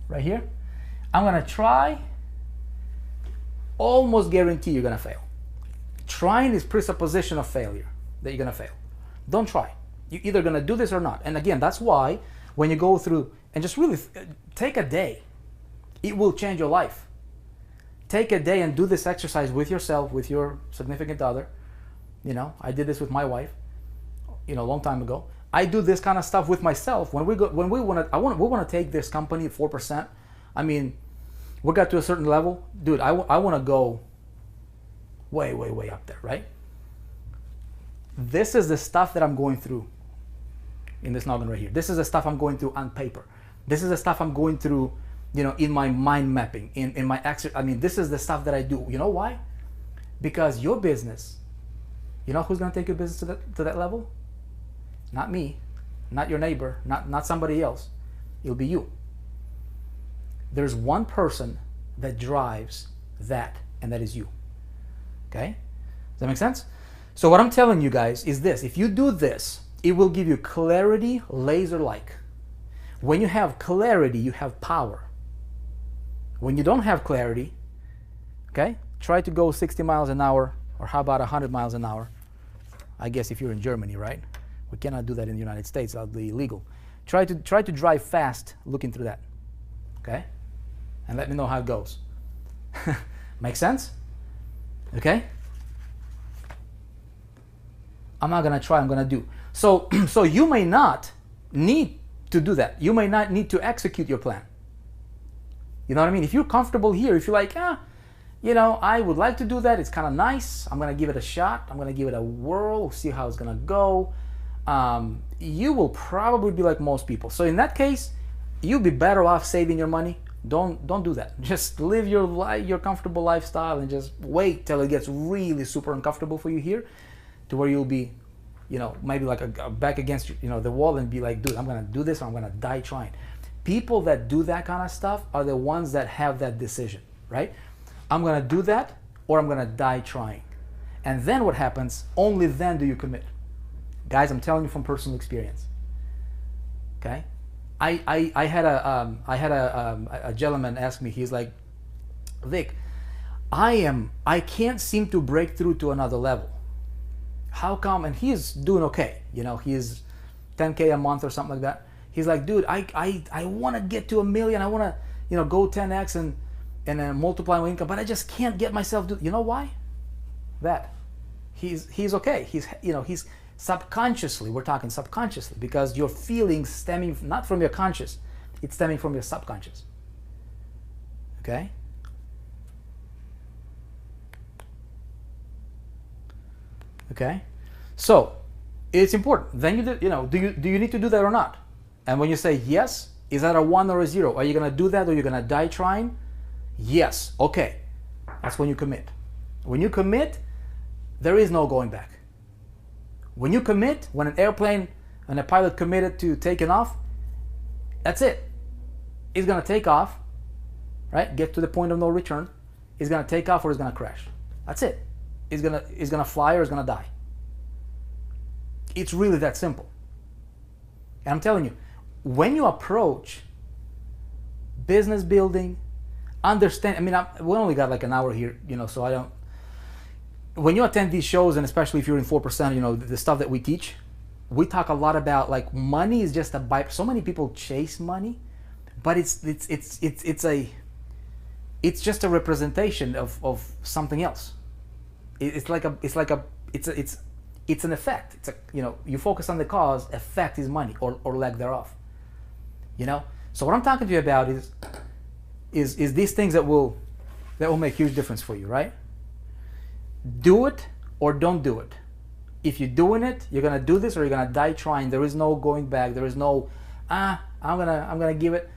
Right here, I'm gonna try, almost guarantee you're gonna fail. Trying is presupposition of failure, that you're gonna fail. Don't try. You're either gonna do this or not. And again, that's why when you go through and just really take a day, it will change your life. Take a day and do this exercise with yourself, with your significant other. I did this with my wife, a long time ago. I do this kind of stuff with myself. We want to take this company at 4%. I mean, we got to a certain level, dude. I want to go way, way, way up there, right? This is the stuff that I'm going through in this noggin right here. This is the stuff I'm going through on paper. This is the stuff I'm going through, in my mind mapping, in my exercise. I mean, this is the stuff that I do. You know why? Because your business, who's going to take your business to that level? Not me, not your neighbor, not somebody else. It'll be you. There's one person that drives that, and that is you. Okay? Does that make sense? So what I'm telling you guys is this. If you do this, it will give you clarity, laser-like. When you have clarity, you have power. When you don't have clarity, okay, try to go 60 miles an hour, or how about 100 miles an hour? I guess if you're in Germany, right? We cannot do that in the United States. That'll be illegal. Try to drive fast looking through that, okay? And let me know how it goes. Make sense? Okay? I'm not gonna try, I'm gonna do. So you may not need to do that. You may not need to execute your plan. You know what I mean? If you're comfortable here, if you're like, I would like to do that, it's kind of nice, I'm gonna give it a shot, I'm gonna give it a whirl, see how it's gonna go, you will probably be like most people. So in that case, you'll be better off saving your money. Don't do that. Just live your comfortable lifestyle and just wait till it gets really super uncomfortable for you here, to where you'll be, maybe like a back against the wall, and be like, dude, I'm gonna do this or I'm gonna die trying. People that do that kind of stuff are the ones that have that decision, right? I'm gonna do that or I'm gonna die trying. And then what happens? Only then do you commit. Guys, I'm telling you from personal experience. Okay? I had a gentleman ask me, he's like, Vic, I can't seem to break through to another level. How come? And he's doing okay. He's 10K a month or something like that. He's like, dude, I want to get to 1 million. I want to, go 10X and then multiply my income, but I just can't get myself to, you know why? That. He's okay. He's subconsciously, we're talking subconsciously, because your feelings stemming not from your conscious, it's stemming from your subconscious. Okay? Okay? So, it's important. Then do you need to do that or not? And when you say yes, is that a 1 or a 0? Are you going to do that or you're going to die trying? Yes. Okay. That's when you commit. When you commit, there is no going back. When you commit, when an airplane and a pilot committed to taking off, that's it. It's going to take off, right? Get to the point of no return. It's going to take off or it's going to crash. That's it. It's going to fly or it's going to die. It's really that simple. And I'm telling you, when you approach business building, understand, we only got like an hour here, so I don't, when you attend these shows, and especially if you're in 4%, the stuff that we teach, we talk a lot about like money is just a byproduct. So many people chase money, but it's just a representation of something else. It's an effect. It's you focus on the cause, effect is money or lack thereof. So what I'm talking to you about is these things that will make huge difference for you, right? Do it or don't do it. If you're doing it, you're gonna do this or you're gonna die trying. There is no going back. There is no I'm gonna give it.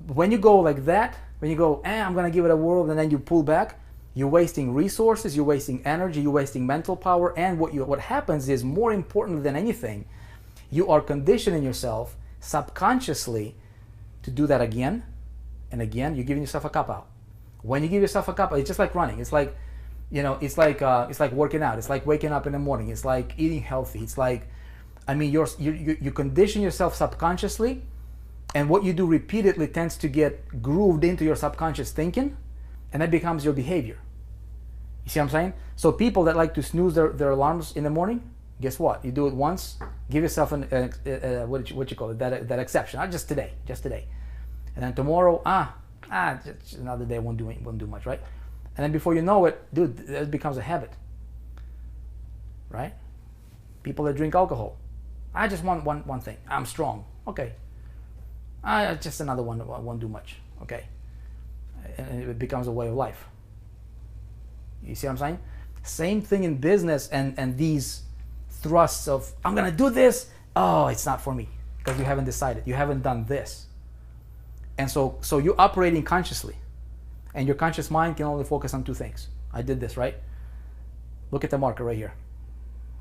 When you go like that, when you go I'm gonna give it a whirl and then you pull back, you're wasting resources, you're wasting energy, you're wasting mental power, and what happens is, more important than anything, you are conditioning yourself subconsciously to do that again and again. You're giving yourself a cop out. When you give yourself a cop out, it's just like running. It's like, it's like working out. It's like waking up in the morning. It's like eating healthy. It's like, you condition yourself subconsciously, and what you do repeatedly tends to get grooved into your subconscious thinking, and that becomes your behavior. You see what I'm saying? So people that like to snooze their alarms in the morning, guess what? You do it once, give yourself what you call it, that exception. Just today, and then tomorrow, just another day won't do much, right? And then before you know it, dude, it becomes a habit, right? People that drink alcohol, I just want one thing. I'm strong, okay. Just another one won't do much, okay. And it becomes a way of life. You see what I'm saying? Same thing in business and these thrusts of, I'm gonna do this, it's not for me, because you haven't decided, you haven't done this. And so you're operating consciously, and your conscious mind can only focus on two things. I did this, right? Look at the marker right here.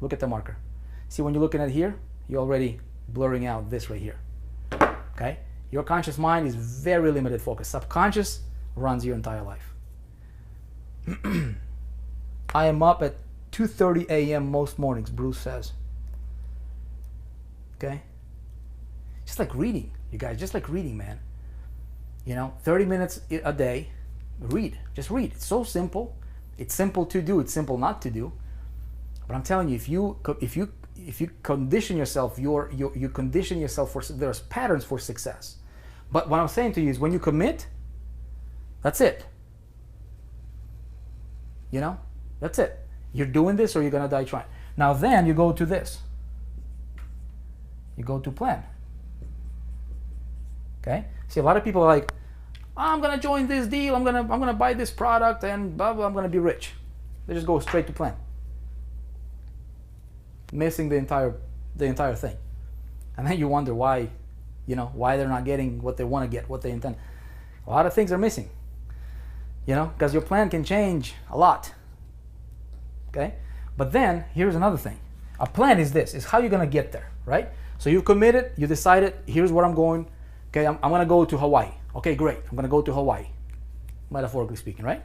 Look at the marker. See, when you're looking at here, you're already blurring out this right here, okay? Your conscious mind is very limited focus. Subconscious runs your entire life. I am up at 2:30 a.m. most mornings, Bruce says. Okay? Just like reading, you guys, just like reading, man. 30 minutes a day, read. Just read. It's so simple. It's simple to do. It's simple not to do. But I'm telling you, if you condition yourself, you condition yourself for, there's patterns for success. But what I'm saying to you is, when you commit, that's it. That's it. You're doing this or you're gonna die trying. Now then you go to this. You go to plan. Okay? See, a lot of people are like, I'm gonna join this deal, I'm gonna buy this product and blah blah, I'm gonna be rich. They just go straight to plan. Missing the entire thing. And then you wonder why, why they're not getting what they want to get, what they intend. A lot of things are missing. Because your plan can change a lot. Okay? But then, here's another thing. A plan is how you're going to get there, right? So you committed, you decided, here's where I'm going. Okay, I'm going to go to Hawaii. Okay, great. I'm going to go to Hawaii. Metaphorically speaking, right?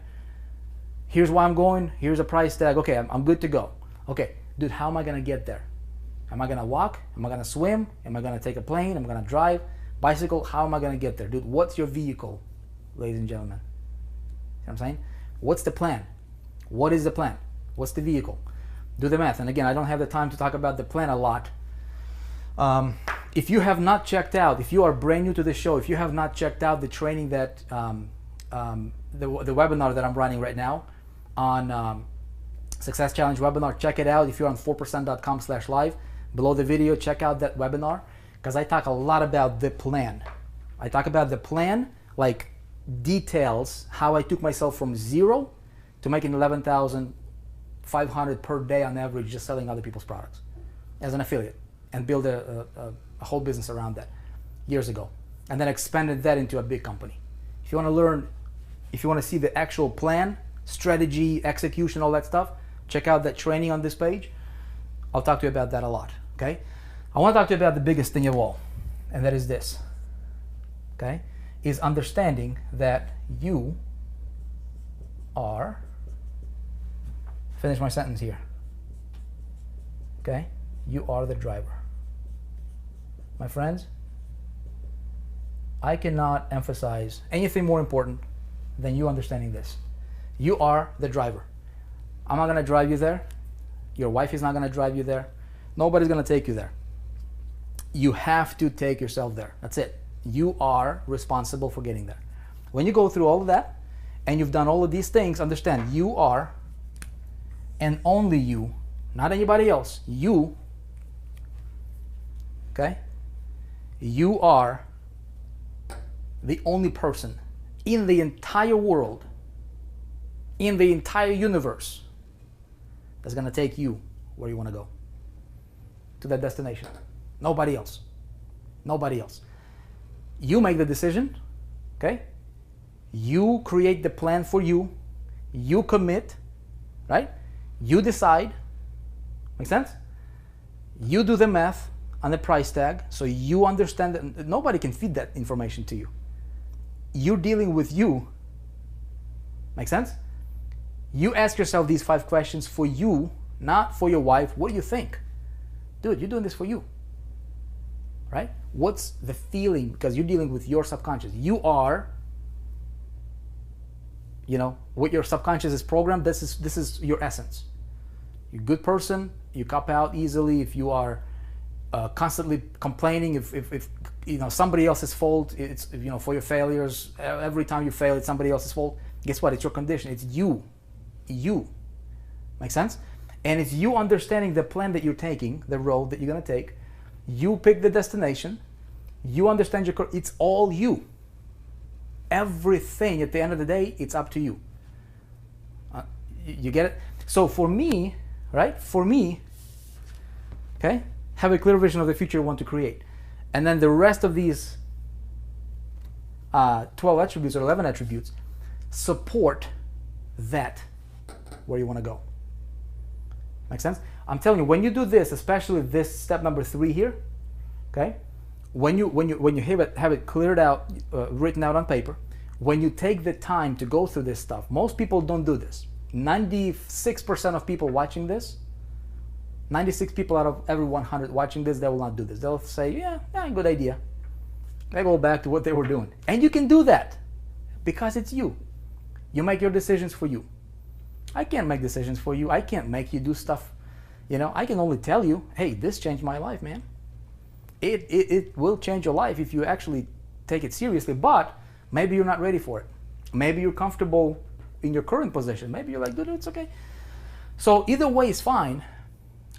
Here's why I'm going. Here's a price tag. Okay, I'm good to go. Okay, dude, how am I going to get there? Am I going to walk? Am I going to swim? Am I going to take a plane? Am I going to drive? Bicycle? How am I going to get there? Dude, what's your vehicle, ladies and gentlemen? See what I'm saying? What's the plan? What is the plan? What's the vehicle? Do the math. And again, I don't have the time to talk about the plan a lot. If you have not checked out, if you are brand new to the show, if you have not checked out the training that the webinar that I'm running right now on Success Challenge webinar. Check it out if you're on 4percent.com/live. Below the video, check out that webinar, because I talk a lot about the plan. I talk about the plan, like details, how I took myself from 0 to making 11,500 per day on average, just selling other people's products as an affiliate, and build a whole business around that years ago, and then expanded that into a big company. If you want to learn, if you want to see the actual plan, strategy, execution, all that stuff, check out that training on this page. I'll talk to you about that a lot, okay? I want to talk to you about the biggest thing of all, and that is this, okay? Is understanding that you are, finish my sentence here, okay? You are the driver. My friends, I cannot emphasize anything more important than you understanding this. You are the driver. I'm not gonna drive you there. Your wife is not gonna drive you there. Nobody's gonna take you there. You have to take yourself there. That's it. You are responsible for getting there. When you go through all of that and you've done all of these things, understand you are, and only you, not anybody else, you, okay? You are the only person in the entire world, in the entire universe, that's gonna take you where you wanna go, to that destination. Nobody else. Nobody else. You make the decision, okay? You create the plan for you. You commit, right? You decide. Make sense? You do the math on the price tag, so you understand that nobody can feed that information to you. You're dealing with you. Make sense? You ask yourself these 5 questions for you, not for your wife. What do you think? Dude, you're doing this for you, right? What's the feeling? Because you're dealing with your subconscious. You are, you know, what your subconscious is programmed. This is your essence. You're a good person. You cop out easily. If you are constantly complaining, if you know somebody else's fault, it's, you know, for your failures. Every time you fail, it's somebody else's fault. Guess what? It's your condition. It's you. You. Make sense? And it's you understanding the plan that you're taking, the road that you're gonna take. You pick the destination. You understand your. It's all you. Everything at the end of the day, it's up to you. You get it? So for me, right? For me, okay, have a clear vision of the future you want to create, and then the rest of these 12 attributes or 11 attributes support that where you want to go. Make sense? I'm telling you, when you do this, especially this step number 3 here, okay, when you have it cleared out, written out on paper, when you take the time to go through this stuff, most people don't do this. 96% of people watching this, 96 people out of every 100 watching this, they will not do this. They'll say, yeah, good idea. They go back to what they were doing. And you can do that because it's you. You make your decisions for you. I can't make decisions for you. I can't make you do stuff. You know, I can only tell you, hey, this changed my life, man. It will change your life if you actually take it seriously, but maybe you're not ready for it. Maybe you're comfortable in your current position. Maybe you're like, dude, it's okay. So either way is fine,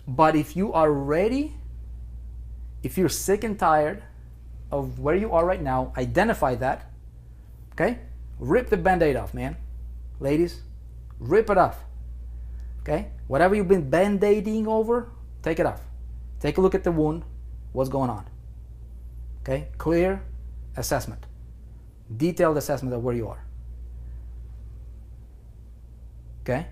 but if you are ready, if you're sick and tired of where you are right now, identify that, okay? Rip the Band-Aid off, man. Ladies, rip it off, okay? Whatever you've been Band-Aiding over, take it off. Take a look at the wound, what's going on, okay? Clear assessment, detailed assessment of where you are, okay?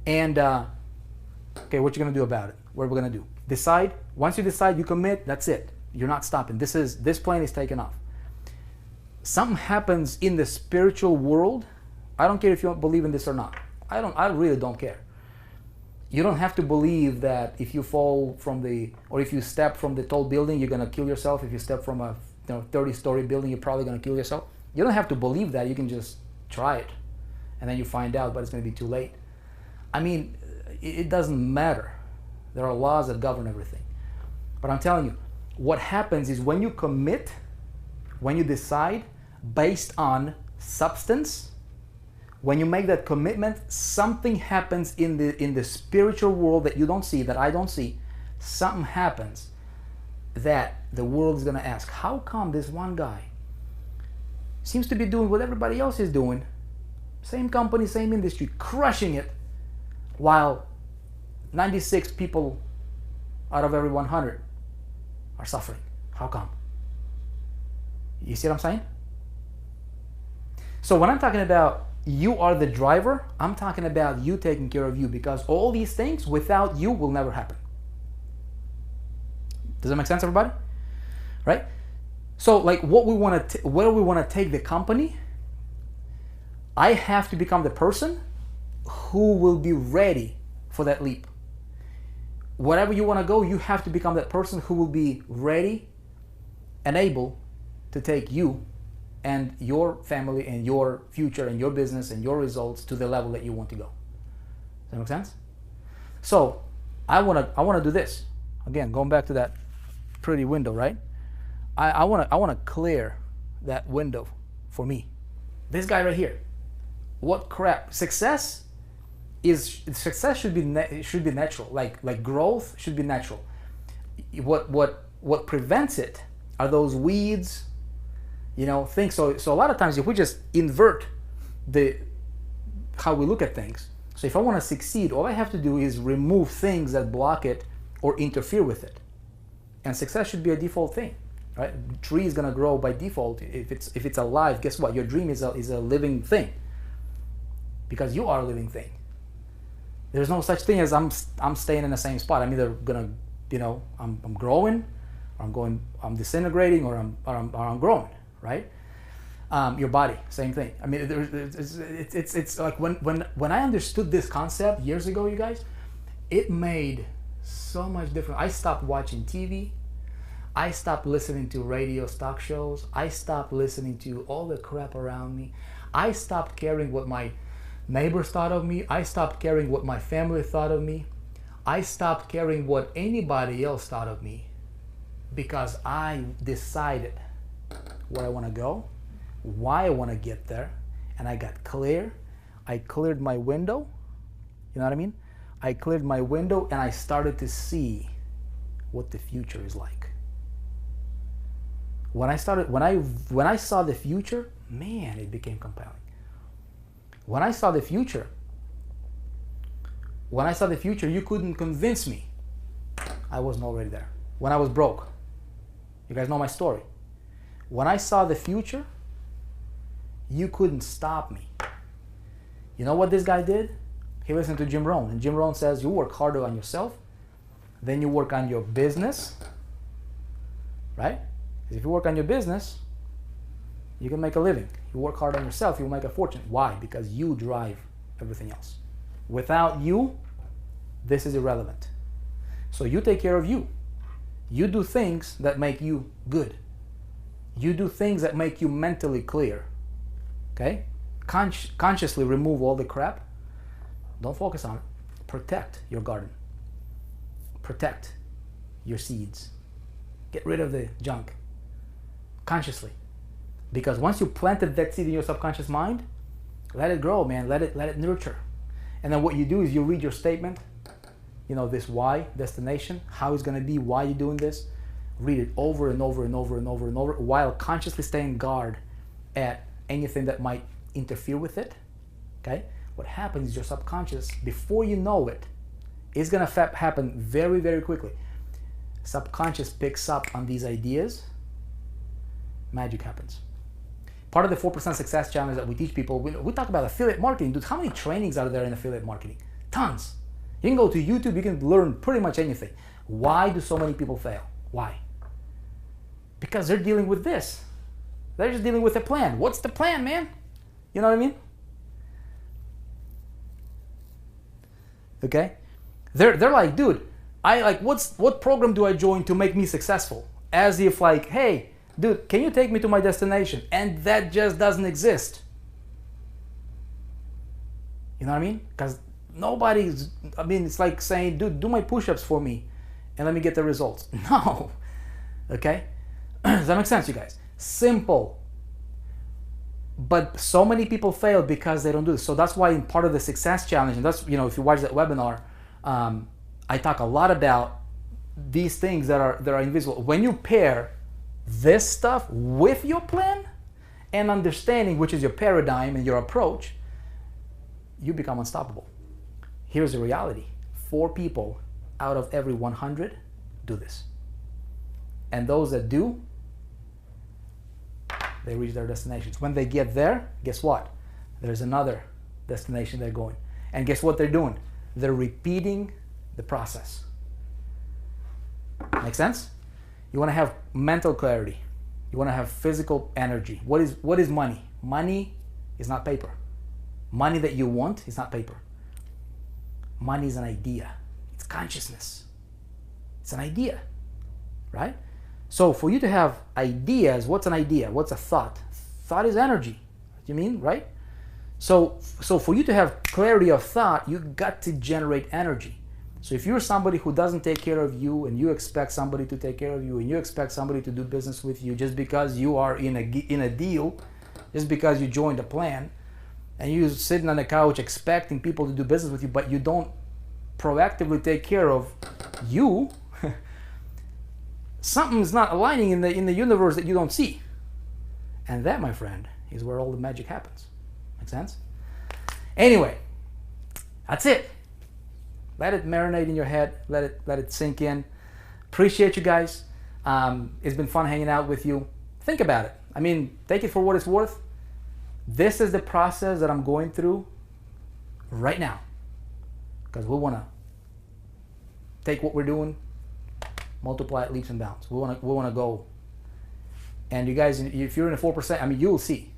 And, okay, what you're gonna do about it, what we're gonna do. Decide, once you decide, you commit, that's it. You're not stopping. This plane is taken off. Something happens in the spiritual world. I don't care if you don't believe in this or not. I really don't care. You don't have to believe that if you fall from or if you step from the tall building, you're gonna kill yourself. If you step from a 30-story building, you're probably gonna kill yourself. You don't have to believe that. You can just try it, and then you find out, but it's gonna be too late. I mean, it doesn't matter. There are laws that govern everything. But I'm telling you, what happens is when you commit, when you decide based on substance, when you make that commitment, something happens in the spiritual world that you don't see, that I don't see. Something happens that the world is going to ask, how come this one guy seems to be doing what everybody else is doing, same company, same industry, crushing it, while 96 people out of every 100 are suffering? How come? You see what I'm saying? So when I'm talking about you are the driver, I'm talking about you taking care of you, because all these things without you will never happen. Does that make sense, everybody? Right? So like where we want to take the company, I have to become the person who will be ready for that leap. Wherever you want to go, you have to become that person who will be ready and able to take you and your family and your future and your business and your results to the level that you want to go. Does that make sense? So I want to do this. Again, going back to that pretty window, right? I want to clear that window for me. This guy right here. What crap? Success should be natural. Like growth should be natural. What prevents it are those weeds, things. So a lot of times if we just invert how we look at things. So if I want to succeed, all I have to do is remove things that block it or interfere with it. And success should be a default thing, right? Tree is gonna grow by default. If it's alive, guess what? Your dream is a living thing, because you are a living thing. There's no such thing as I'm staying in the same spot. I'm either gonna, I'm growing, or I'm disintegrating, or I'm growing, right? Your body, same thing. I mean, it's like when I understood this concept years ago, you guys, it made so much difference. I stopped watching TV. I stopped listening to radio stock shows. I stopped listening to all the crap around me. I stopped caring what my neighbors thought of me. I stopped caring what my family thought of me. I stopped caring what anybody else thought of me, because I decided where I want to go, why I want to get there, and I got clear. I cleared my window. You know what I mean? I cleared my window and I started to see what the future is like. When I saw the future, man, it became compelling. When I saw the future, you couldn't convince me I wasn't already there. When I was broke, you guys know my story. When I saw the future, you couldn't stop me. You know what this guy did? He listened to Jim Rohn, and Jim Rohn says you work harder on yourself, then you work on your business, right? Because if you work on your business, you can make a living. You work hard on yourself, you'll make a fortune. Why? Because you drive everything else. Without you, this is irrelevant. So you take care of you. You do things that make you good. You do things that make you mentally clear. Okay? Consciously remove all the crap. Don't focus on it. Protect your garden. Protect your seeds. Get rid of the junk. Consciously. Because once you planted that seed in your subconscious mind, let it grow, man. Let it nurture. And then what you do is you read your statement, this why, destination, how it's going to be, why you're doing this. Read it over and over and over and over and over, while consciously staying guard at anything that might interfere with it. Okay? What happens is your subconscious, before you know it, is going to happen very, very quickly. Subconscious picks up on these ideas. Magic happens. Part of the 4% Success Challenge that we teach people, we talk about affiliate marketing. Dude, how many trainings are there in affiliate marketing? Tons. You can go to YouTube, you can learn pretty much anything. Why do so many people fail? Why? Because they're dealing with this. They're just dealing with a plan. What's the plan, man? You know what I mean? Okay? They're like, dude, what program do I join to make me successful? As if like, hey, dude, can you take me to my destination? And that just doesn't exist. You know what I mean? Because it's like saying, dude, do my push-ups for me and let me get the results. No. Okay? Does that make sense, you guys? Simple. But so many people fail because they don't do this. So that's why in part of the success challenge, and that's, if you watch that webinar, I talk a lot about these things that are invisible. When you pair this stuff with your plan and understanding, which is your paradigm and your approach, you become unstoppable. Here's the reality. 4 people out of every 100 do this. And those that do, they reach their destinations. When they get there, guess what? There's another destination they're going. And guess what they're doing? They're repeating the process. Make sense? You want to have mental clarity. You want to have physical energy. What is money? Money is not paper. Money that you want is not paper. Money is an idea. It's consciousness. It's an idea, right? So for you to have ideas, what's an idea? What's a thought? Thought is energy. You mean, right? So for you to have clarity of thought, you got to generate energy. So if you're somebody who doesn't take care of you, and you expect somebody to take care of you, and you expect somebody to do business with you just because you are in a deal, just because you joined a plan, and you're sitting on the couch expecting people to do business with you, but you don't proactively take care of you, something's not aligning in the universe that you don't see. And that, my friend, is where all the magic happens. Make sense? Anyway, that's it. Let it marinate in your head. Let it sink in. Appreciate you guys. It's been fun hanging out with you. Think about it. I mean, take it for what it's worth. This is the process that I'm going through right now, because we want to take what we're doing, multiply it leaps and bounds. We want to go. And you guys, if you're in the 4%, I mean, you'll see.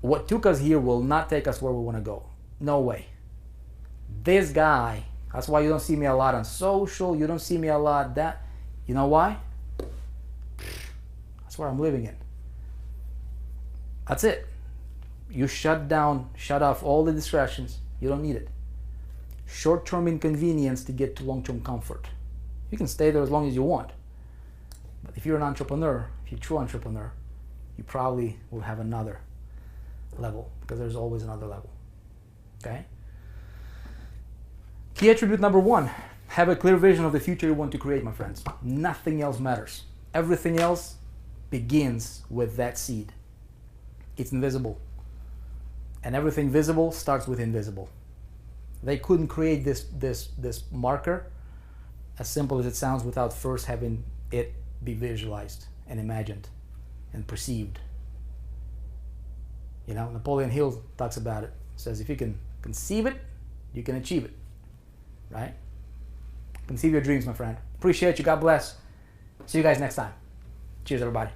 What took us here will not take us where we want to go. No way. This guy, that's why you don't see me a lot on social. You don't see me a lot that. You know why? That's where I'm living in. That's it. You shut off all the distractions. You don't need it. Short-term inconvenience to get to long-term comfort. You can stay there as long as you want. But if you're an entrepreneur, if you're a true entrepreneur, you probably will have another level, because there's always another level. Okay? Key attribute number 1, have a clear vision of the future you want to create, my friends. Nothing else matters. Everything else begins with that seed. It's invisible. And everything visible starts with invisible. They couldn't create this marker, as simple as it sounds, without first having it be visualized and imagined and perceived. You know, Napoleon Hill talks about it. Says if you can conceive it, you can achieve it. Right? Conceive your dreams, my friend. Appreciate you. God bless. See you guys next time. Cheers, everybody.